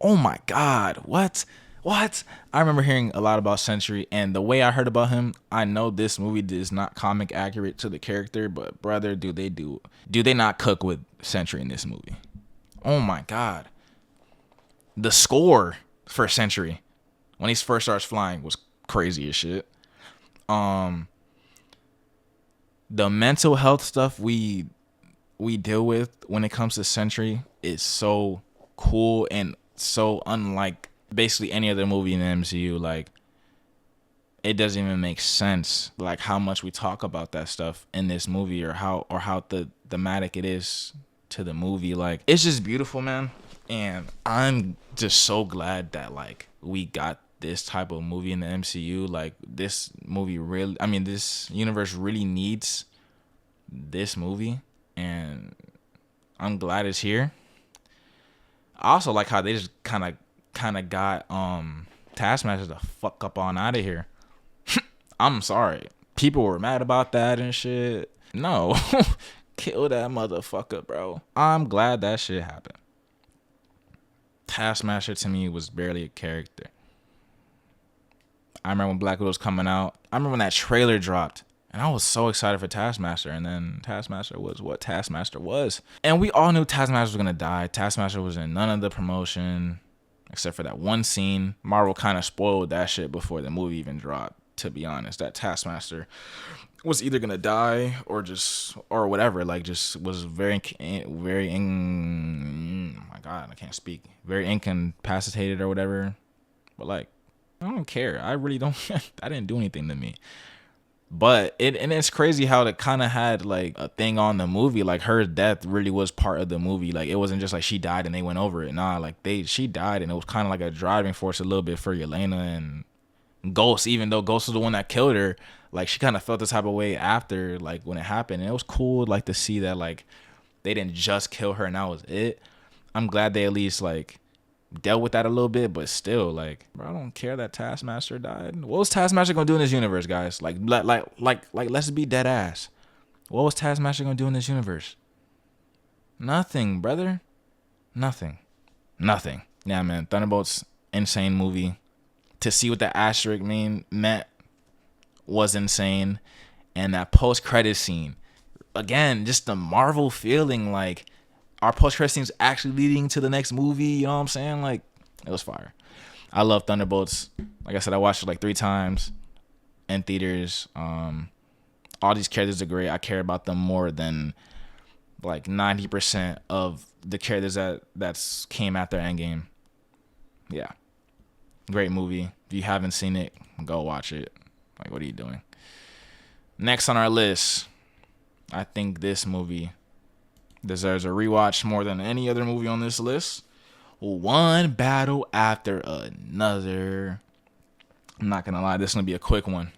Oh my God. What? I remember hearing a lot about Sentry, and the way I heard about him, I know this movie is not comic accurate to the character, but brother, do they not cook with Sentry in this movie? Oh my God. The score for Sentry when he first starts flying was crazy as shit. The mental health stuff we deal with when it comes to Sentry is so cool and so unlike basically any other movie in the MCU. Like, it doesn't even make sense, like, how much we talk about that stuff in this movie, or how thematic it is to the movie. Like, it's just beautiful, man. And I'm just so glad that, like, we got this type of movie in the MCU. Like this movie really, I mean, this universe really needs this movie, and I'm glad it's here. I also like how they just kind of got Taskmaster the fuck up on out of here. I'm sorry. People were mad about that and shit. No. Kill that motherfucker, bro. I'm glad that shit happened. Taskmaster to me was barely a character. I remember when Black Widow was coming out. I remember when that trailer dropped. And I was so excited for Taskmaster. And then Taskmaster was what Taskmaster was. And we all knew Taskmaster was going to die. Taskmaster was in none of the promotion except for that one scene. Marvel kind of spoiled that shit before the movie even dropped, to be honest. That Taskmaster was either going to die or whatever. Like, just was very, oh my God, I can't speak. Very incapacitated or whatever. But, like, I don't care. I really don't. That didn't do anything to me. But it's crazy how it kind of had like a thing on the movie. Like her death really was part of the movie. Like it wasn't just like she died and they went over it. Nah, like she died and it was kind of like a driving force a little bit for Yelena and Ghost. Even though Ghost was the one that killed her, like she kind of felt this type of way after like when it happened. And it was cool like to see that like they didn't just kill her and that was it. I'm glad they at least like dealt with that a little bit, but still, like, bro, I don't care that Taskmaster died. What was Taskmaster gonna do in this universe, guys? Like, let's be dead ass. What was Taskmaster gonna do in this universe? Nothing, brother. Nothing. Yeah, man. Thunderbolts, insane movie. To see what the asterisk meant was insane, and that post-credit scene, again, just the Marvel feeling, like. Our post-credit scene's actually leading to the next movie. You know what I'm saying? Like, it was fire. I love Thunderbolts. Like I said, I watched it like 3 times in theaters. All these characters are great. I care about them more than like 90% of the characters that's came after Endgame. Yeah. Great movie. If you haven't seen it, go watch it. Like, what are you doing? Next on our list, I think this movie deserves a rewatch more than any other movie on this list. One battle after another. I'm not gonna lie, this is gonna be a quick one.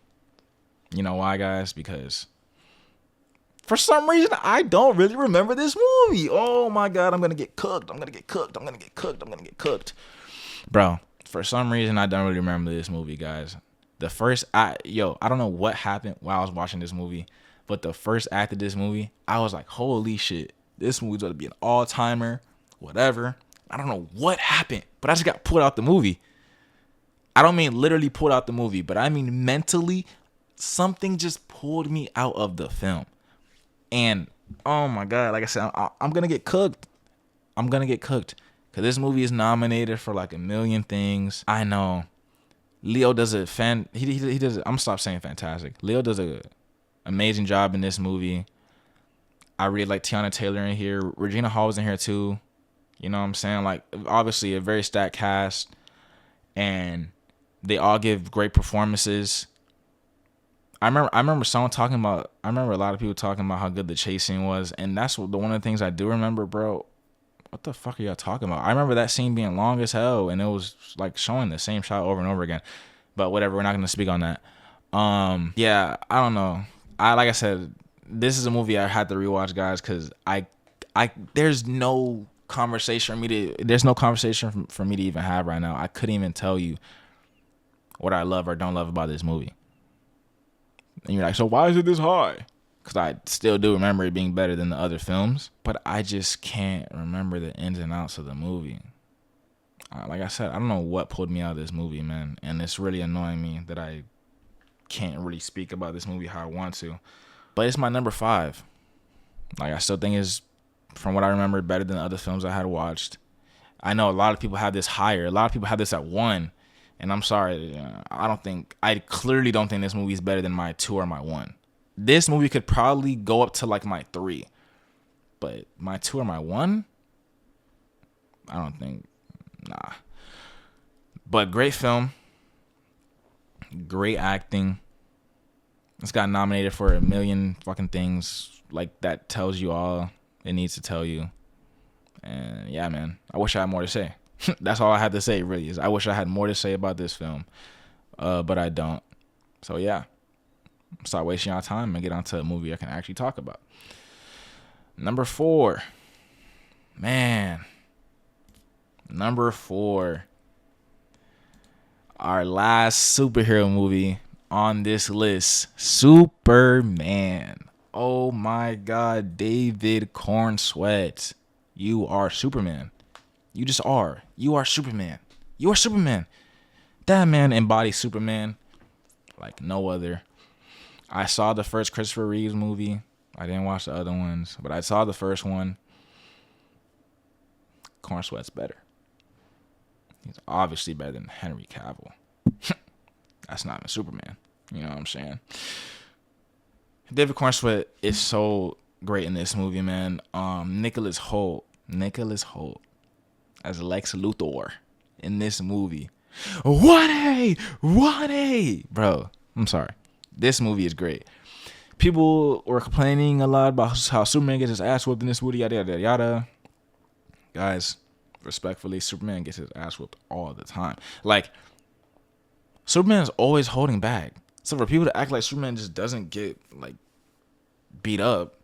You know why, guys? Because for some reason I don't really remember this movie. Oh my God, I'm gonna get cooked. Bro, for some reason I don't really remember this movie, guys. I don't know what happened while I was watching this movie, but the first act of this movie, I was like, holy shit. This movie's going to be an all-timer, whatever. I don't know what happened, but I just got pulled out the movie. I don't mean literally pulled out the movie, but I mean mentally, something just pulled me out of the film. And, oh my God, like I said, I'm going to get cooked. Because this movie is nominated for like a million things. I know. Leo does he does, I'm going to stop saying fantastic. Leo does an amazing job in this movie. I really like Tiana Taylor in here. Regina Hall was in here too. You know what I'm saying? Like, obviously a very stacked cast. And they all give great performances. I remember a lot of people talking about how good the chase scene was. And that's one of the things I do remember, bro. What the fuck are y'all talking about? I remember that scene being long as hell. And it was like showing the same shot over and over again. But whatever, we're not going to speak on that. Yeah, I don't know. Like I said, this is a movie I had to rewatch, guys, because there's no conversation for me to even have right now. I couldn't even tell you what I love or don't love about this movie. And you're like, so why is it this high? Because I still do remember it being better than the other films, but I just can't remember the ins and outs of the movie. Like I said, I don't know what pulled me out of this movie, man, and it's really annoying me that I can't really speak about this movie how I want to. But it's my number 5. Like, I still think it's, from what I remember, better than the other films I had watched. I know a lot of people have this higher. A lot of people have this at 1. And I'm sorry. I clearly don't think this movie is better than my 2 or my 1. This movie could probably go up to like my 3. But my 2 or my 1? I don't think. Nah. But great film. Great acting. It's got nominated for a million fucking things. Like, that tells you all it needs to tell you. And yeah, man, I wish I had more to say. That's all I had to say, really. Is I wish I had more to say about this film, but I don't. So yeah, stop wasting your time and get onto a movie I can actually talk about. Number 4, man. Number 4, our last superhero movie on this list, Superman. Oh my God, David Cornsweet, you are Superman. You just are. You are Superman. You are Superman. That man embodies Superman like no other. I saw the first Christopher Reeves movie. I didn't watch the other ones, but I saw the first one. Cornsweet's better. He's obviously better than Henry Cavill. That's not even Superman. You know what I'm saying? David Cornsweet is so great in this movie, man. Nicholas Hoult as Lex Luthor in this movie. What a bro. I'm sorry. This movie is great. People were complaining a lot about how Superman gets his ass whooped in this movie, yada yada yada. Guys, respectfully, Superman gets his ass whooped all the time. Like, Superman's always holding back. So for people to act like Superman just doesn't get like beat up,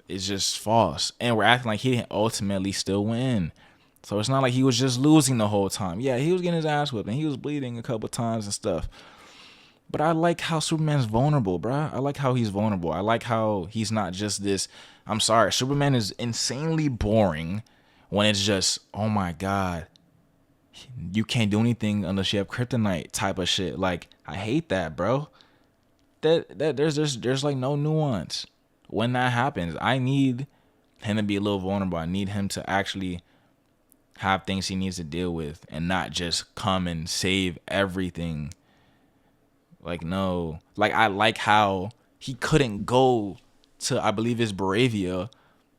it's just false. And we're acting like he didn't ultimately still win. So it's not like he was just losing the whole time. Yeah, he was getting his ass whipped and he was bleeding a couple times and stuff. But I like how Superman's vulnerable, bruh. I like how he's vulnerable. I like how he's not just this. I'm sorry, Superman is insanely boring when it's just, oh my God, you can't do anything unless you have kryptonite type of shit. Like, I hate that, bro. There's like no nuance. When that happens, I need him to be a little vulnerable. I need him to actually have things he needs to deal with and not just come and save everything. Like, no. Like, I like how he couldn't go to, I believe it's Baravia,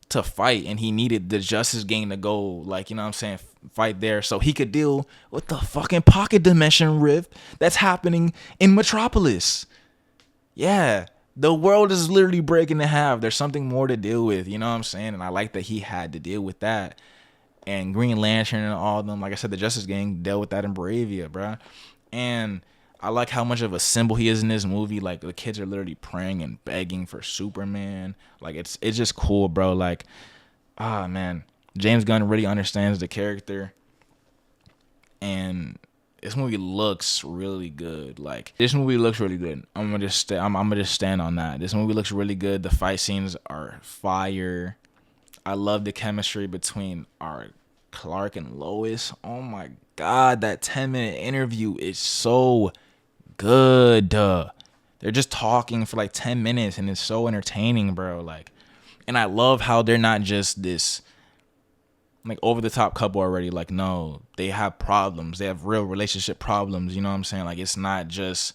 to fight, and he needed the Justice Gang to go, like, you know what I'm saying, fight there so he could deal with the fucking pocket dimension rift that's happening in Metropolis. Yeah, the world is literally breaking in half. There's something more to deal with, you know what I'm saying? And I like that he had to deal with that. And Green Lantern and all of them, like I said, the Justice Gang dealt with that in Bravia, bruh. And I like how much of a symbol he is in this movie. Like, the kids are literally praying and begging for Superman. Like, it's just cool, bro. Like, man, James Gunn really understands the character. And this movie looks really good. Like, this movie looks really good. I'm gonna just stand on that. This movie looks really good. The fight scenes are fire. I love the chemistry between our Clark and Lois. Oh my God, that 10-minute interview is so good. They're just talking for like 10 minutes and it's so entertaining, bro. Like, and I love how they're not just this like over the top couple already. Like, no, they have problems. They have real relationship problems. You know what I'm saying? Like, it's not just,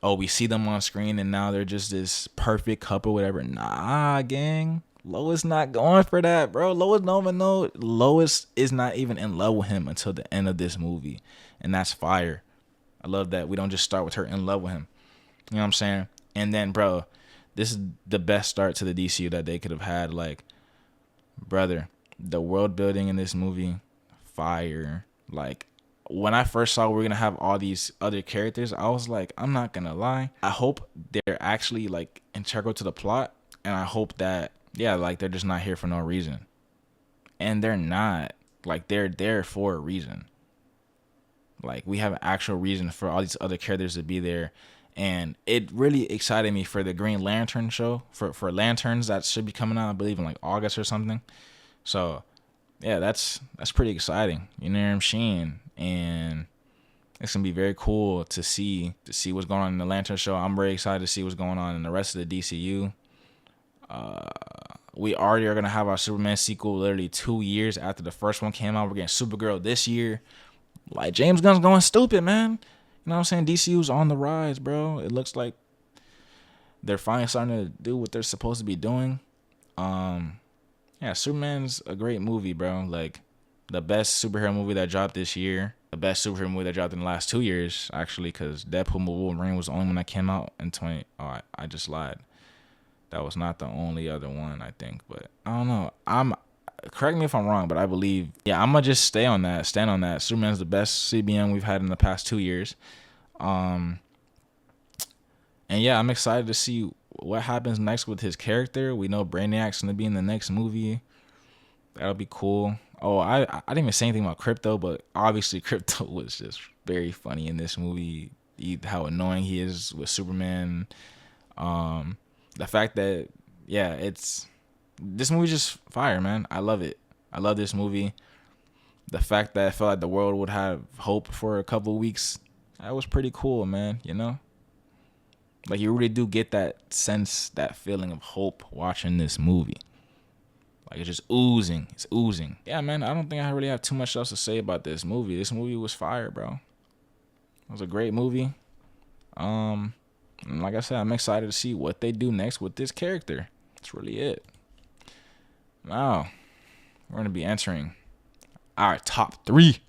oh, we see them on screen and now they're just this perfect couple, whatever. Nah, gang. Lois not going for that, bro. Lois is not even in love with him until the end of this movie. And that's fire. I love that we don't just start with her in love with him. You know what I'm saying? And then, bro, this is the best start to the DCU that they could have had. Like, brother, the world building in this movie, fire. Like, when I first saw we're going to have all these other characters, I was like, I'm not going to lie. I hope they're actually, like, integral to the plot. And I hope that, yeah, like, they're just not here for no reason. And they're not. Like, they're there for a reason. Like, we have an actual reason for all these other characters to be there. And it really excited me for the Green Lantern show. For Lanterns that should be coming out, I believe, in, like, August or something. So, yeah, that's pretty exciting. You know what I'm saying? And it's going to be very cool to see what's going on in the Lantern show. I'm very excited to see what's going on in the rest of the DCU. We already are going to have our Superman sequel literally 2 years after the first one came out. We're getting Supergirl this year. Like, James Gunn's going stupid, man. You know what I'm saying? DCU's on the rise, bro. It looks like they're finally starting to do what they're supposed to be doing. Yeah, Superman's a great movie, bro. Like, the best superhero movie that dropped this year. The best superhero movie that dropped in the last 2 years, actually, because Deadpool & Wolverine was the only one that came out in 20... Oh, I just lied. That was not the only other one, I think. But I don't know. correct me if I'm wrong, but I believe, yeah, I'm gonna just stand on that. Superman's the best CBM we've had in the past 2 years. Um, and yeah, I'm excited to see what happens next with his character. We know Brainiac's gonna be in the next movie. That'll be cool. Oh, I didn't even say anything about Crypto, but obviously Crypto was just very funny in this movie. How annoying he is with Superman. The fact that, yeah, this movie's just fire, man. I love it. I love this movie. The fact that I felt like the world would have hope for a couple of weeks, that was pretty cool, man. You know, like you really do get that sense, that feeling of hope watching this movie. Like it's just oozing. It's oozing. Yeah, man. I don't think I really have too much else to say about this movie. This movie was fire, bro. It was a great movie. And like I said, I'm excited to see what they do next with this character. That's really it. Now, we're going to be entering our top 3.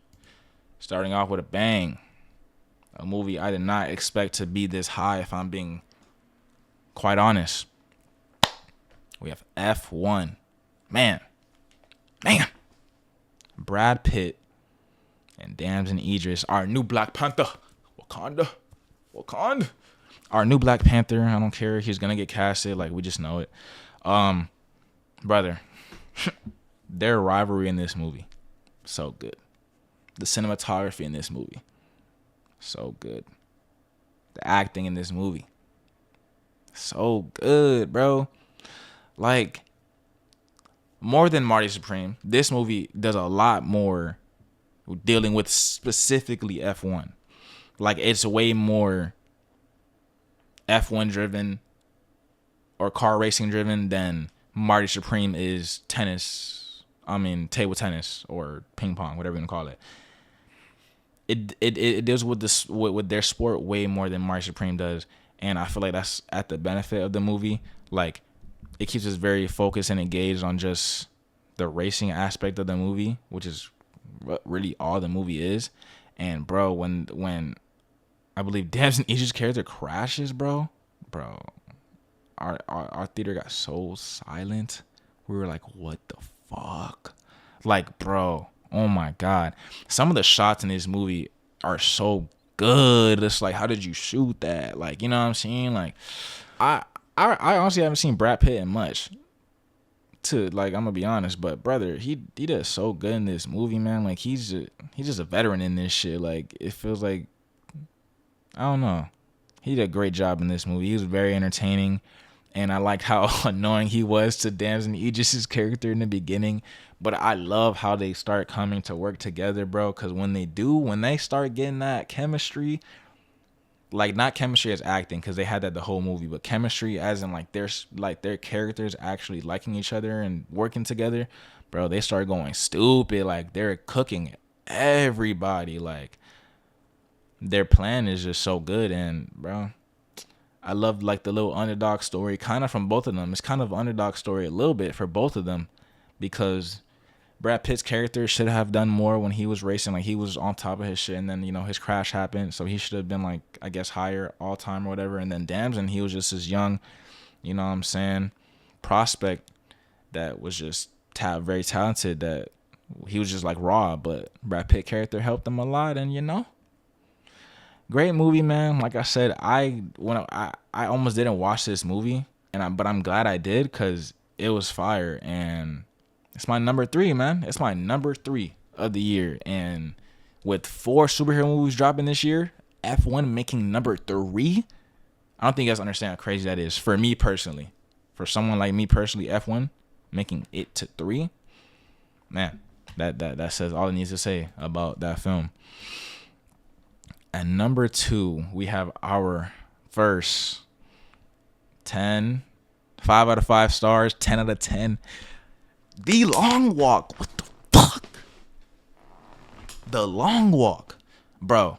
Starting off with a bang. A movie I did not expect to be this high, if I'm being quite honest. We have F1. Man. Brad Pitt and Damson Idris, our new Black Panther. Wakanda. Our new Black Panther. I don't care. He's going to get casted. Like, we just know it. Brother. Their rivalry in this movie. So good. The cinematography in this movie. So good. The acting in this movie. So good, bro. Like, more than Marty Supreme, this movie does a lot more dealing with specifically F1. Like, it's way more F1 driven or car racing driven than Marty Supreme is table tennis or ping pong, whatever you want to call it. It deals with this with their sport way more than Marty Supreme does, and I feel like that's at the benefit of the movie. Like, it keeps us very focused and engaged on just the racing aspect of the movie, which is really all the movie is. And bro, when I believe Damson Idris' character crashes, bro, our theater got so silent. We were like, what the fuck? Like, bro, oh my God. Some of the shots in this movie are so good. It's like, how did you shoot that? Like, you know what I'm saying? Like, I honestly haven't seen Brad Pitt in much. I'm gonna be honest, but brother, he does so good in this movie, man. Like, he's just a veteran in this shit. Like, it feels like, I don't know. He did a great job in this movie. He was very entertaining. And I like how annoying he was to Damson Idris' character in the beginning. But I love how they start coming to work together, bro. Because when they start getting that chemistry, like, not chemistry as acting, because they had that the whole movie, but chemistry as in their characters actually liking each other and working together, bro, they start going stupid. Like, they're cooking everybody. Like, their plan is just so good. And bro, I love like the little underdog story kind of from both of them. It's kind of underdog story a little bit for both of them, because Brad Pitt's character should have done more when he was racing. Like, he was on top of his shit, and then, you know, his crash happened, so he should have been, like, I guess, higher all time or whatever. And then Damson, he was just this young, you know what I'm saying, prospect that was just very talented, that he was just like raw. But Brad Pitt character helped him a lot, and, you know, great movie, man. Like I said, I almost didn't watch this movie, but I'm glad I did, because it was fire. And it's my number 3, man. It's my number 3 of the year. And with 4 superhero movies dropping this year, F1 making number 3, I don't think you guys understand how crazy that is for me personally. For someone like me personally, F1 making it to 3, man, that says all it needs to say about that film. And number 2, we have our first 5 out of 5 stars, 10 out of 10. The Long Walk. What the fuck? The Long Walk. Bro.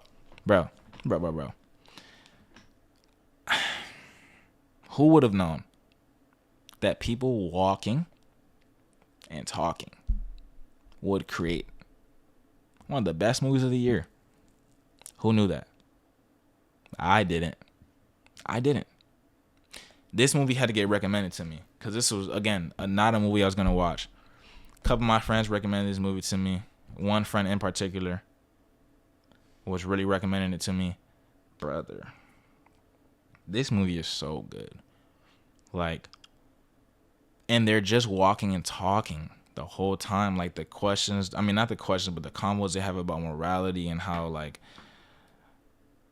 Who would have known that people walking and talking would create one of the best movies of the year? Who knew that? I didn't. This movie had to get recommended to me, because this was, again, not a movie I was going to watch. couple of my friends recommended this movie to me. One friend in particular was really recommending it to me. Brother, this movie is so good. Like, and they're just walking and talking the whole time. Like, the questions, I mean, not the questions, but the combos they have about morality and how, like,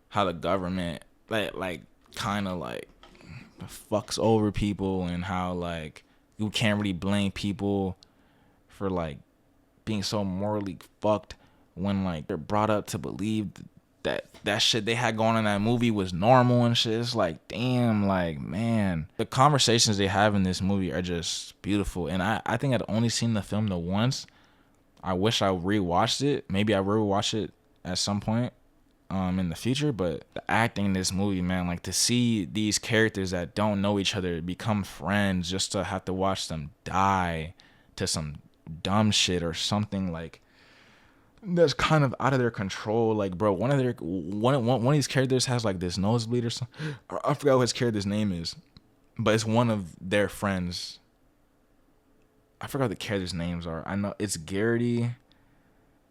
how the government, like kind of, like, fucks over people, and how, like, you can't really blame people for, like, being so morally fucked when, like, they're brought up to believe that shit they had going on in that movie was normal and shit. It's like, damn, like, man, the conversations they have in this movie are just beautiful. And I think I'd only seen the film the once. I wish I rewatched it. Maybe I rewatch it at some point in the future. But the acting in this movie, man, like, to see these characters that don't know each other become friends, just to have to watch them die to some dumb shit or something, like, that's kind of out of their control. Like, bro, one of these characters has, like, this nosebleed or something. I forgot what his character's name is, but it's one of their friends. I forgot what the characters' names are. I know it's Garrity,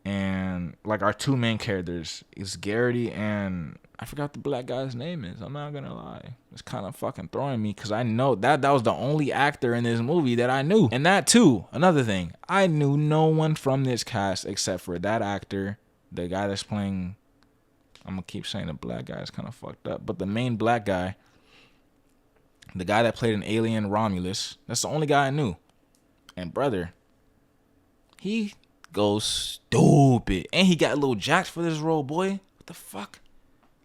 and, like, our two main characters is Garrity, and I forgot the black guy's name is. I'm not gonna lie. It's kind of fucking throwing me, because I know that was the only actor in this movie that I knew. And that too, another thing, I knew no one from this cast except for that actor, the guy that's playing, I'm gonna keep saying the black guy is kind of fucked up, but the main black guy, the guy that played an alien Romulus, that's the only guy I knew. And brother, he goes stupid, and he got a little jacked for this role, boy. What the fuck?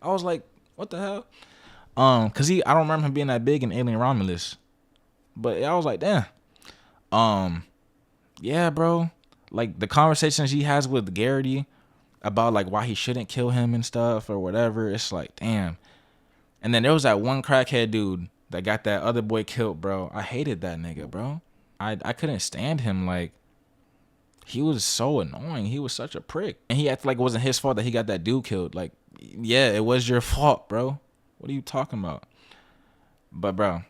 I was like, what the hell? Cause I don't remember him being that big in Alien Romulus, but I was like, damn. Yeah, bro. Like, the conversations he has with Garrity about, like, why he shouldn't kill him and stuff or whatever. It's like, damn. And then there was that one crackhead dude that got that other boy killed, bro. I hated that nigga, bro. I couldn't stand him. Like, he was so annoying. He was such a prick. And he acted like it wasn't his fault that he got that dude killed. Like, yeah, it was your fault, bro. What are you talking about? But, bro,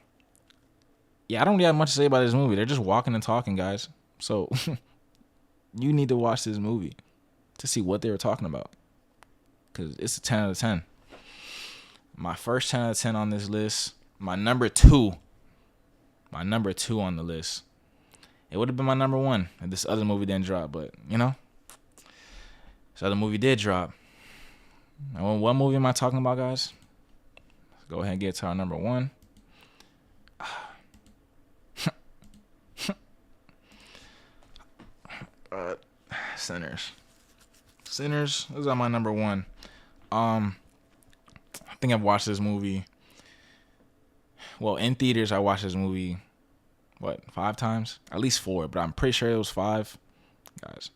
yeah, I don't really have much to say about this movie. They're just walking and talking, guys. So, you need to watch this movie to see what they were talking about. Because it's a 10 out of 10. My first 10 out of 10 on this list. My number two on the list. It would have been my number one if this other movie didn't drop. But, you know, this other movie did drop. And what movie am I talking about, guys? Let's go ahead and get to our number one. Sinners. Sinners is on my number one. I think I've watched this movie. Well, in theaters, I watched this movie, 5 times? At least 4, but I'm pretty sure it was 5. Guys,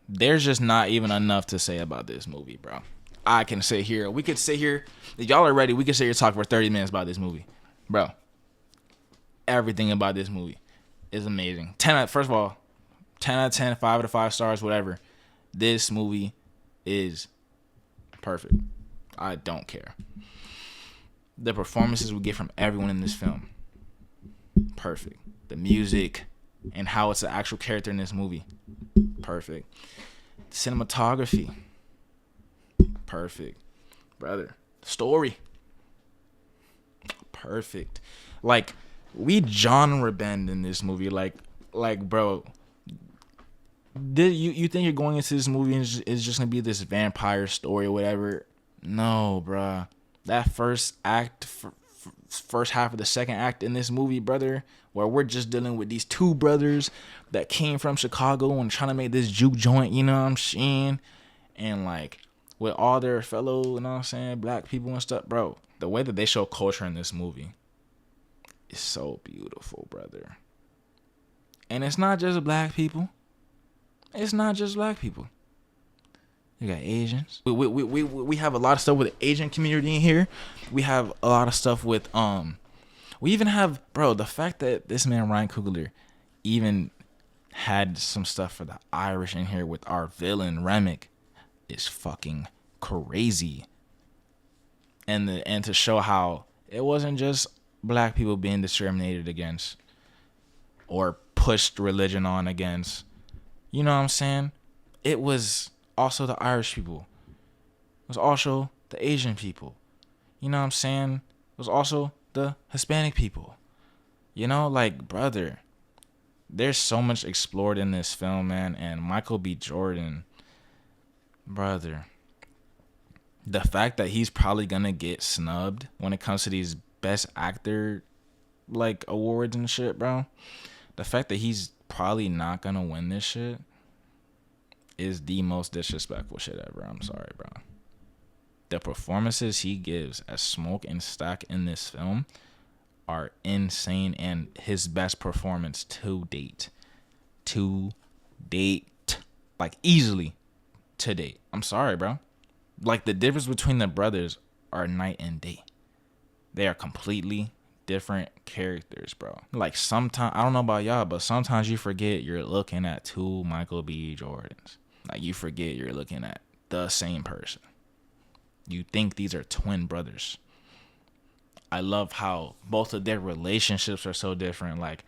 there's just not even enough to say about this movie, bro. We could sit here. If y'all are ready, we could sit here talk for 30 minutes about this movie. Bro, everything about this movie is amazing. First of all, 10 out of 10, 5 out of 5 stars, whatever. This movie is perfect. I don't care. The performances we get from everyone in this film, perfect. The music and how it's an actual character in this movie, perfect. The cinematography, perfect. Brother, story, perfect. Like, we genre bend in this movie. Like, bro, you think you're going into this movie and it's just gonna be this vampire story or whatever? No, bro. That first act, first half of the second act in this movie, brother, where we're just dealing with these two brothers that came from Chicago and trying to make this juke joint, you know what I'm saying? And, like, with all their fellow, you know what I'm saying, black people and stuff, bro. The way that they show culture in this movie is so beautiful, brother. And it's not just black people. It's not just black people. You got Asians. We have a lot of stuff with the Asian community in here. We have a lot of stuff with we even have, bro, the fact that this man Ryan Coogler even had some stuff for the Irish in here with our villain Remick is fucking crazy. And to show how it wasn't just black people being discriminated against or pushed religion on against. You know what I'm saying? It was also the Irish people. It was also the Asian people. You know what I'm saying? It was also the Hispanic people. You know, like, brother, there's so much explored in this film, man. And Michael B. Jordan, brother, the fact that he's probably gonna get snubbed when it comes to these best actor like awards and shit, bro. The fact that he's probably not gonna win this shit is the most disrespectful shit ever. I'm sorry, bro. The performances he gives as Smoke and Stack in this film are insane, and his best performance to date. Like, easily to date. I'm sorry, bro. Like, the difference between the brothers are night and day. They are completely different characters, bro. Like, sometimes, I don't know about y'all, but sometimes you forget you're looking at two Michael B. Jordans. Like, you forget you're looking at the same person. You think these are twin brothers. I love how both of their relationships are so different. Like,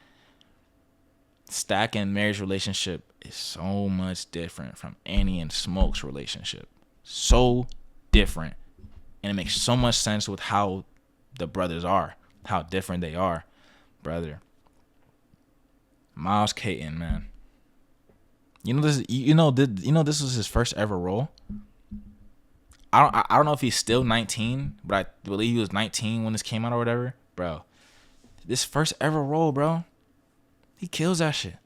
Stack and Mary's relationship is so much different from Annie and Smoke's relationship. So different. And it makes so much sense with how the brothers are, how different they are. Brother, Miles Keaton, man. This was his first ever role. I don't know if he's still 19, but I believe he was 19 when this came out or whatever. Bro, this first ever role, bro, he kills that shit.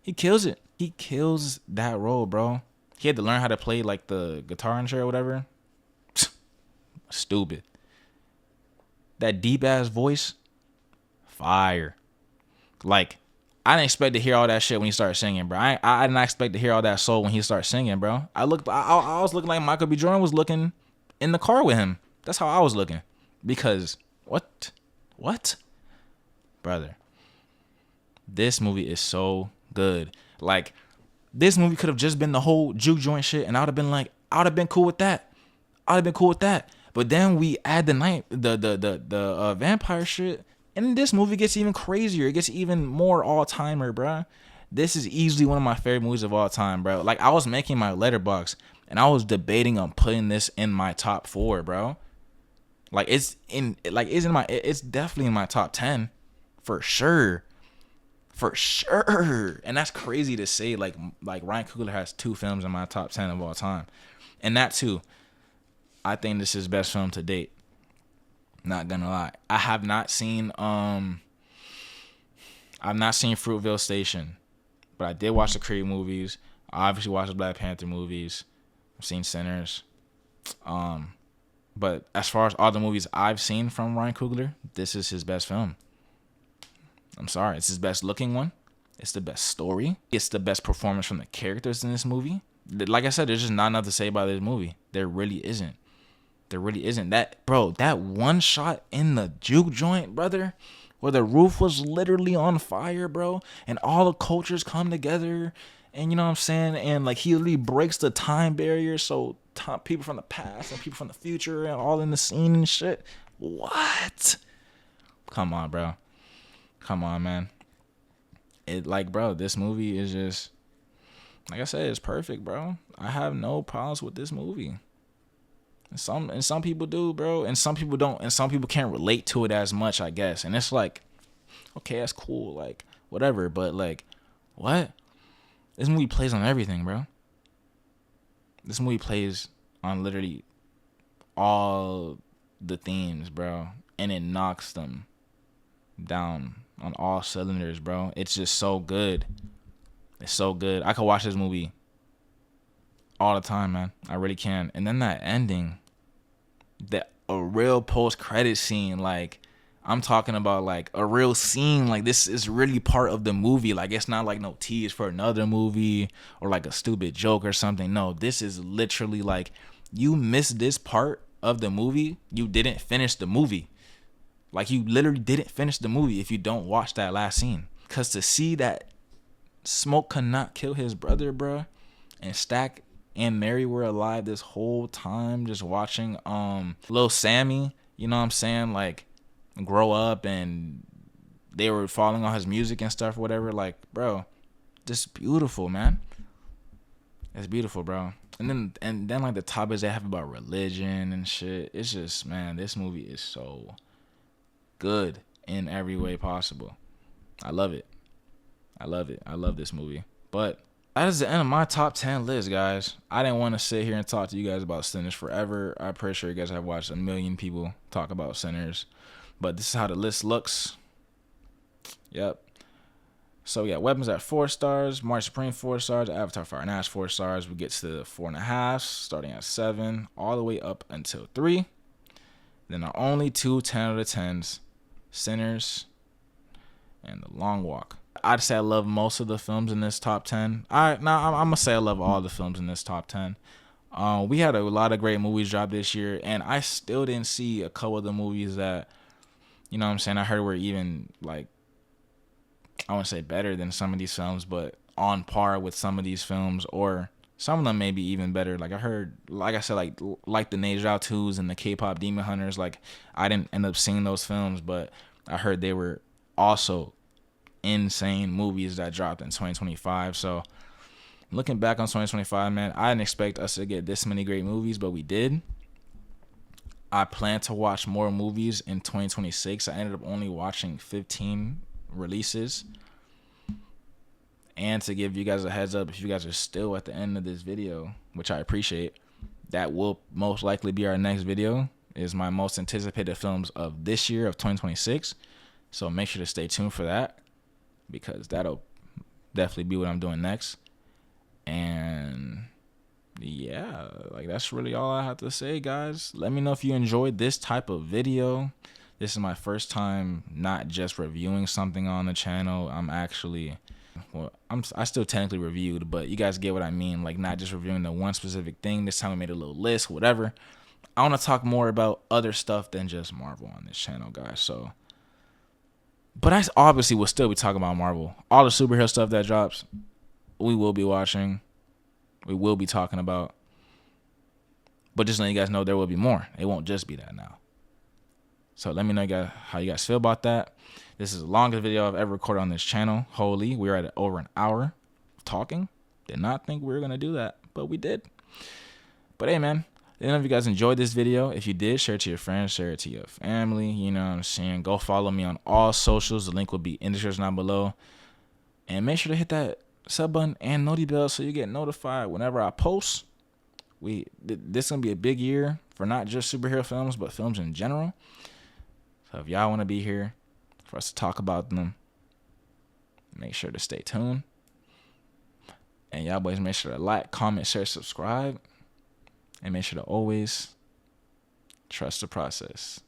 He kills it. He kills that role, bro. He had to learn how to play like the guitar and shit or whatever. Stupid. That deep ass voice, fire. Like, I didn't expect to hear all that shit when he started singing, bro. I didn't expect to hear all that soul when he started singing, bro. I was looking like Michael B. Jordan was looking in the car with him. That's how I was looking. Because, what? Brother, this movie is so good. Like, this movie could have just been the whole juke joint shit, and I would have been cool with that. But then we add the vampire shit, and this movie gets even crazier. It gets even more all-timer, bro. This is easily one of my favorite movies of all time, bro. Like, I was making my letterbox, and I was debating on putting this in my top 4, bro. Like, it's definitely in my top 10, for sure. And that's crazy to say. Like Ryan Coogler has 2 films in my top 10 of all time, and that too, I think this is his best film to date. Not gonna lie, I have not seen Fruitvale Station, but I did watch the Creed movies. I obviously watched the Black Panther movies. I've seen Sinners. But as far as all the movies I've seen from Ryan Coogler, this is his best film. I'm sorry, it's his best looking one. It's the best story. It's the best performance from the characters in this movie. Like I said, there's just not enough to say about this movie. There really isn't. That one shot in the juke joint, brother, where the roof was literally on fire, bro, and all the cultures come together, and you know what I'm saying, and like he literally breaks the time barrier, so people from the past and people from the future and all in the scene and shit. What? Come on, bro. Come on, man. This movie is just, like I said, it's perfect, bro. I have no problems with this movie. And some people do, bro, and some people don't, and some people can't relate to it as much, I guess. And it's like, okay, that's cool, like, whatever, but like, what? This movie plays on everything, bro. This movie plays on literally all the themes, bro, and it knocks them down on all cylinders, bro. It's just so good. It's so good. I could watch this movie all the time, man. I really can. And then that ending, a real post-credit scene, like, I'm talking about like a real scene. Like, this is really part of the movie. Like, it's not like no tease for another movie or like a stupid joke or something. No, this is literally like, you missed this part of the movie, you didn't finish the movie. Like, you literally didn't finish the movie if you don't watch that last scene. Because to see that Smoke could not kill his brother, bro, and Stack and Mary were alive this whole time, just watching Lil Sammy, you know what I'm saying, like, grow up and they were falling on his music and stuff, whatever. Like, bro, just beautiful, man. It's beautiful, bro. And then like the topics they have about religion and shit. It's just, man, this movie is so good in every way possible. I love it. I love it. I love this movie. But that is the end of my top 10 list, guys. I didn't want to sit here and talk to you guys about Sinners forever. I'm pretty sure you guys have watched a million people talk about Sinners. But this is how the list looks. Yep. So we got Weapons at 4 stars, March Supreme 4 stars, Avatar Fire and Ash 4 stars. We get to 4.5, starting at 7, all the way up until 3. Then our only two 10 out of 10s, Sinners and The Long Walk. I'd say I love most of the films in this top 10. I'm gonna say I love all the films in this top 10. We had a lot of great movies drop this year, and I still didn't see a couple of the movies that, you know what I'm saying, I heard were even, like, I wouldn't say better than some of these films, but on par with some of these films, or some of them maybe even better. Like I heard, like I said, like the Ne Zha 2s and the K-pop Demon Hunters. Like I didn't end up seeing those films, but I heard they were also insane movies that dropped in 2025. So looking back on 2025, man, I didn't expect us to get this many great movies, but we did. I plan to watch more movies in 2026. I ended up only watching 15 releases. And to give you guys a heads up, if you guys are still at the end of this video, which I appreciate, that will most likely be our next video, is my most anticipated films of this year of 2026. So make sure to stay tuned for that, because that'll definitely be what I'm doing next. And yeah, like that's really all I have to say, guys. Let me know if you enjoyed this type of video. This is my first time not just reviewing something on the channel. I still technically reviewed, but you guys get what I mean. Like not just reviewing the one specific thing. This time I made a little list, whatever. I want to talk more about other stuff than just Marvel on this channel, guys. So, but I obviously will still be talking about Marvel. All the superhero stuff that drops, we will be watching. We will be talking about. But just letting you guys know there will be more. It won't just be that now. So let me know how you guys feel about that. This is the longest video I've ever recorded on this channel. Holy, we're at over an hour of talking. Did not think we were going to do that, but we did. But hey, man, I don't know if you guys enjoyed this video. If you did, share it to your friends, share it to your family. You know what I'm saying? Go follow me on all socials. The link will be in the description down below. And make sure to hit that sub button and noti bell so you get notified whenever I post. This is going to be a big year for not just superhero films, but films in general. So if y'all want to be here for us to talk about them, make sure to stay tuned. And y'all boys make sure to like, comment, share, subscribe. And make sure to always trust the process.